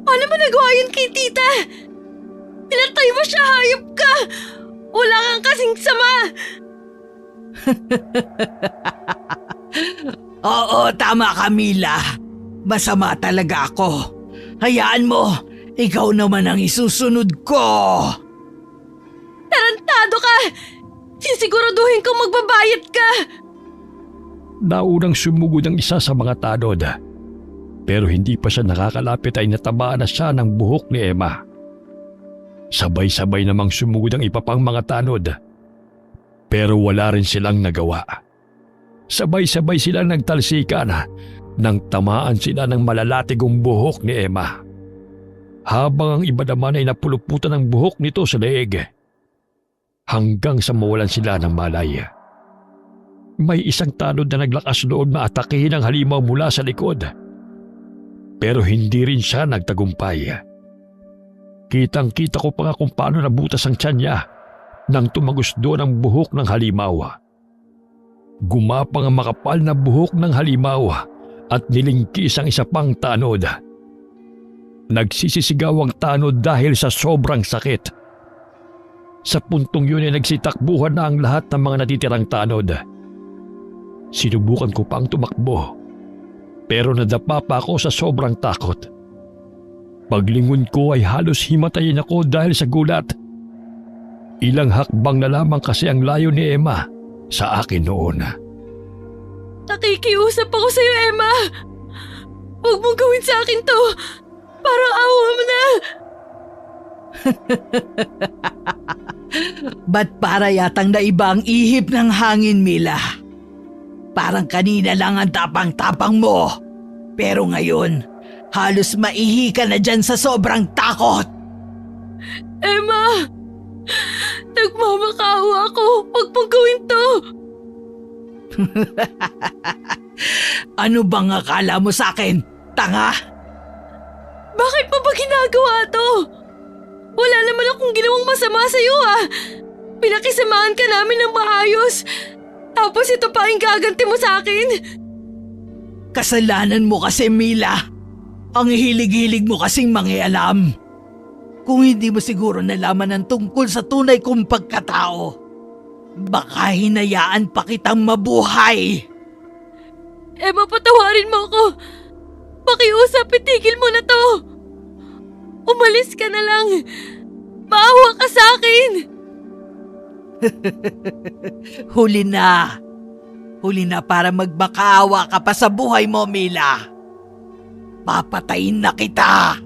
Paano mo nagawa yun kay tita? Pinatay mo siya, hayop ka! Wala kang kasing sama! Oo, tama ka, Mila. Masama talaga ako. Hayaan mo, ikaw naman ang isusunod ko. Tarantado ka! Sisiguraduhin kong magbabayad ka! Naunang sumugod ang isa sa mga tanod. Pero hindi pa siya nakakalapit ay natabaan na siya ng buhok ni Emma. Sabay-sabay namang sumugod ang iba pang mga tanod. Pero wala rin silang nagawa. Sabay-sabay silang nagtalsikan nang tamaan sila ng malalatigong buhok ni Emma. Habang ang iba naman ay napuluputan ng buhok nito sa leeg. Hanggang sa mawalan sila ng malay. May isang tanod na naglakas loob na atakihin ang halimaw mula sa likod. Pero hindi rin siya nagtagumpay. Kitang-kita ko pa nga kung paano nabutas ang tiyan niya nang tumagos doon ang buhok ng halimaw. Gumapang ang makapal na buhok ng halimaw at nilingkis ang isa pang tanod. Nagsisisigaw ang tanod dahil sa sobrang sakit. Sa puntong yun ay nagsitakbuhan na ang lahat ng mga natitirang tanod. Sinubukan ko pang tumakbo, pero nadapa pa ako sa sobrang takot. Paglingon ko ay halos himatayin ako dahil sa gulat. Ilang hakbang na lamang kasi ang layo ni Emma sa akin noon. Nakikiusap ako sa'yo, Emma! Huwag mong gawin sa akin to! Parang awa mo na! Ba't para yatang naiba ang ihip ng hangin, Mila? Parang kanina lang ang tapang-tapang mo. Pero ngayon, Halos maihi ka na dyan sa sobrang takot. Emma! Nagmamakaawa ako. Huwag mong gawin to. Ano bang akala mo sa akin? Tanga? Bakit pa ba ginagawa to? Wala naman akong ginawang masama sa'yo ah. Pinakisamahan ka namin ng maayos. Tapos ito pa ang gaganti mo sa akin. Kasalanan mo kasi, Mila. Ang hilig-hilig mo kasing mangialam. Kung hindi mo siguro nalaman ang tungkol sa tunay kong pagkatao, baka hinayaan pa kitang mabuhay. Emma, patawarin mo ako. Pakiusap, itigil mo na to. Umalis ka na lang. Maawa ka sa akin. Huli na. Huli na para magmakaawa ka pa sa buhay mo, Mila. Papatayin na kita.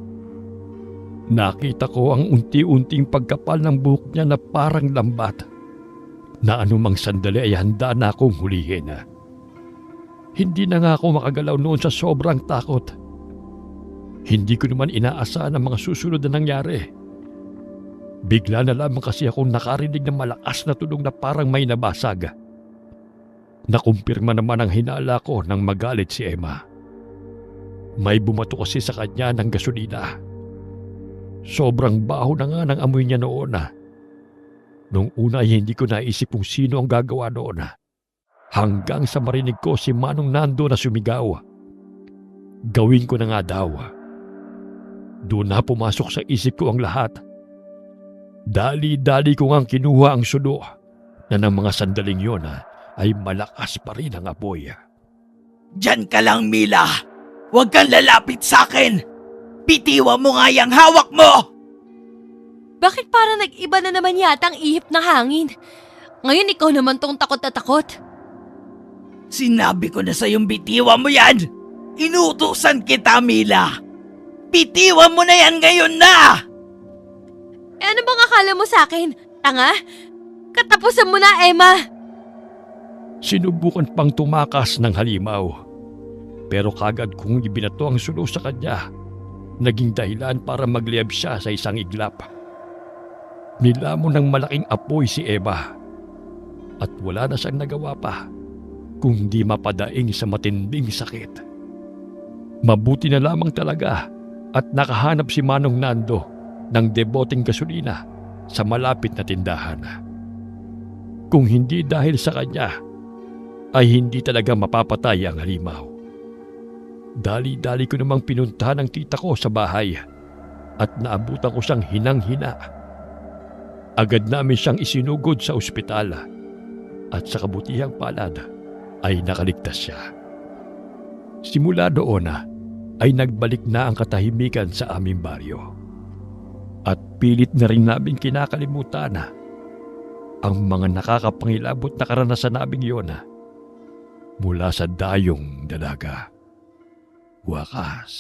Nakita ko ang unti-unting pagkapal ng buhok niya na parang lambat. Na anumang sandali ay handa na akong hulihin. Hindi na nga ako makagalaw noon sa sobrang takot. Hindi ko naman inaasahan ang mga susunod na nangyari. Bigla na lamang kasi akong nakarinig ng malakas na tunog na parang may nabasag. Nakumpirma naman ang hinala ko nang magalit si Emma. May bumato kasi sa kanya ng gasolina. Sobrang baho na nga ng amoy niya noon. Nung una ay hindi ko naisip kung sino ang gagawa noon. Hanggang sa marinig ko si Manong Nando na sumigaw. Gawin ko na nga daw. Doon na pumasok sa isip ko ang lahat. Dali-dali ko ngang kinuha ang sudo na ng mga sandaling yon ay malakas pa rin ang apoy. Diyan ka lang, Mila. Huwag kang lalapit sa akin. Bitiwan mo nga yung hawak mo. Bakit parang nag-iba na naman yata ang ihip ng hangin? Ngayon ikaw naman tong takot na takot. Sinabi ko na sa'yong bitiwan mo yan. Inutusan kita, Mila. Bitiwan mo na yan ngayon na. Eh ano bang akala mo sa akin? Tanga? Katapusan mo na, Emma. Sinubukan pang tumakas ng halimaw. Pero kagad kong ibinato ang sulo sa kanya. Naging dahilan para magliyab siya sa isang iglap. Nilamon ng malaking apoy si Emma. At wala na siyang nagawa pa kung di mapadaing sa matinding sakit. Mabuti na lamang talaga at nakahanap si Manong Nando ng deboting gasolina sa malapit na tindahan. Kung hindi dahil sa kanya, ay hindi talaga mapapatay ang halimaw. Dali-dali ko namang pinuntahan ang tita ko sa bahay at naabutan ko siyang hinang-hina. Agad namin siyang isinugod sa ospital at sa kabutihang palad ay nakaligtas siya. Simula doon ay nagbalik na ang katahimikan sa aming baryo. At pilit na rin namin kinakalimutan ang mga nakakapangilabot na karanasan naming yon mula sa dayong dalaga. Wakas.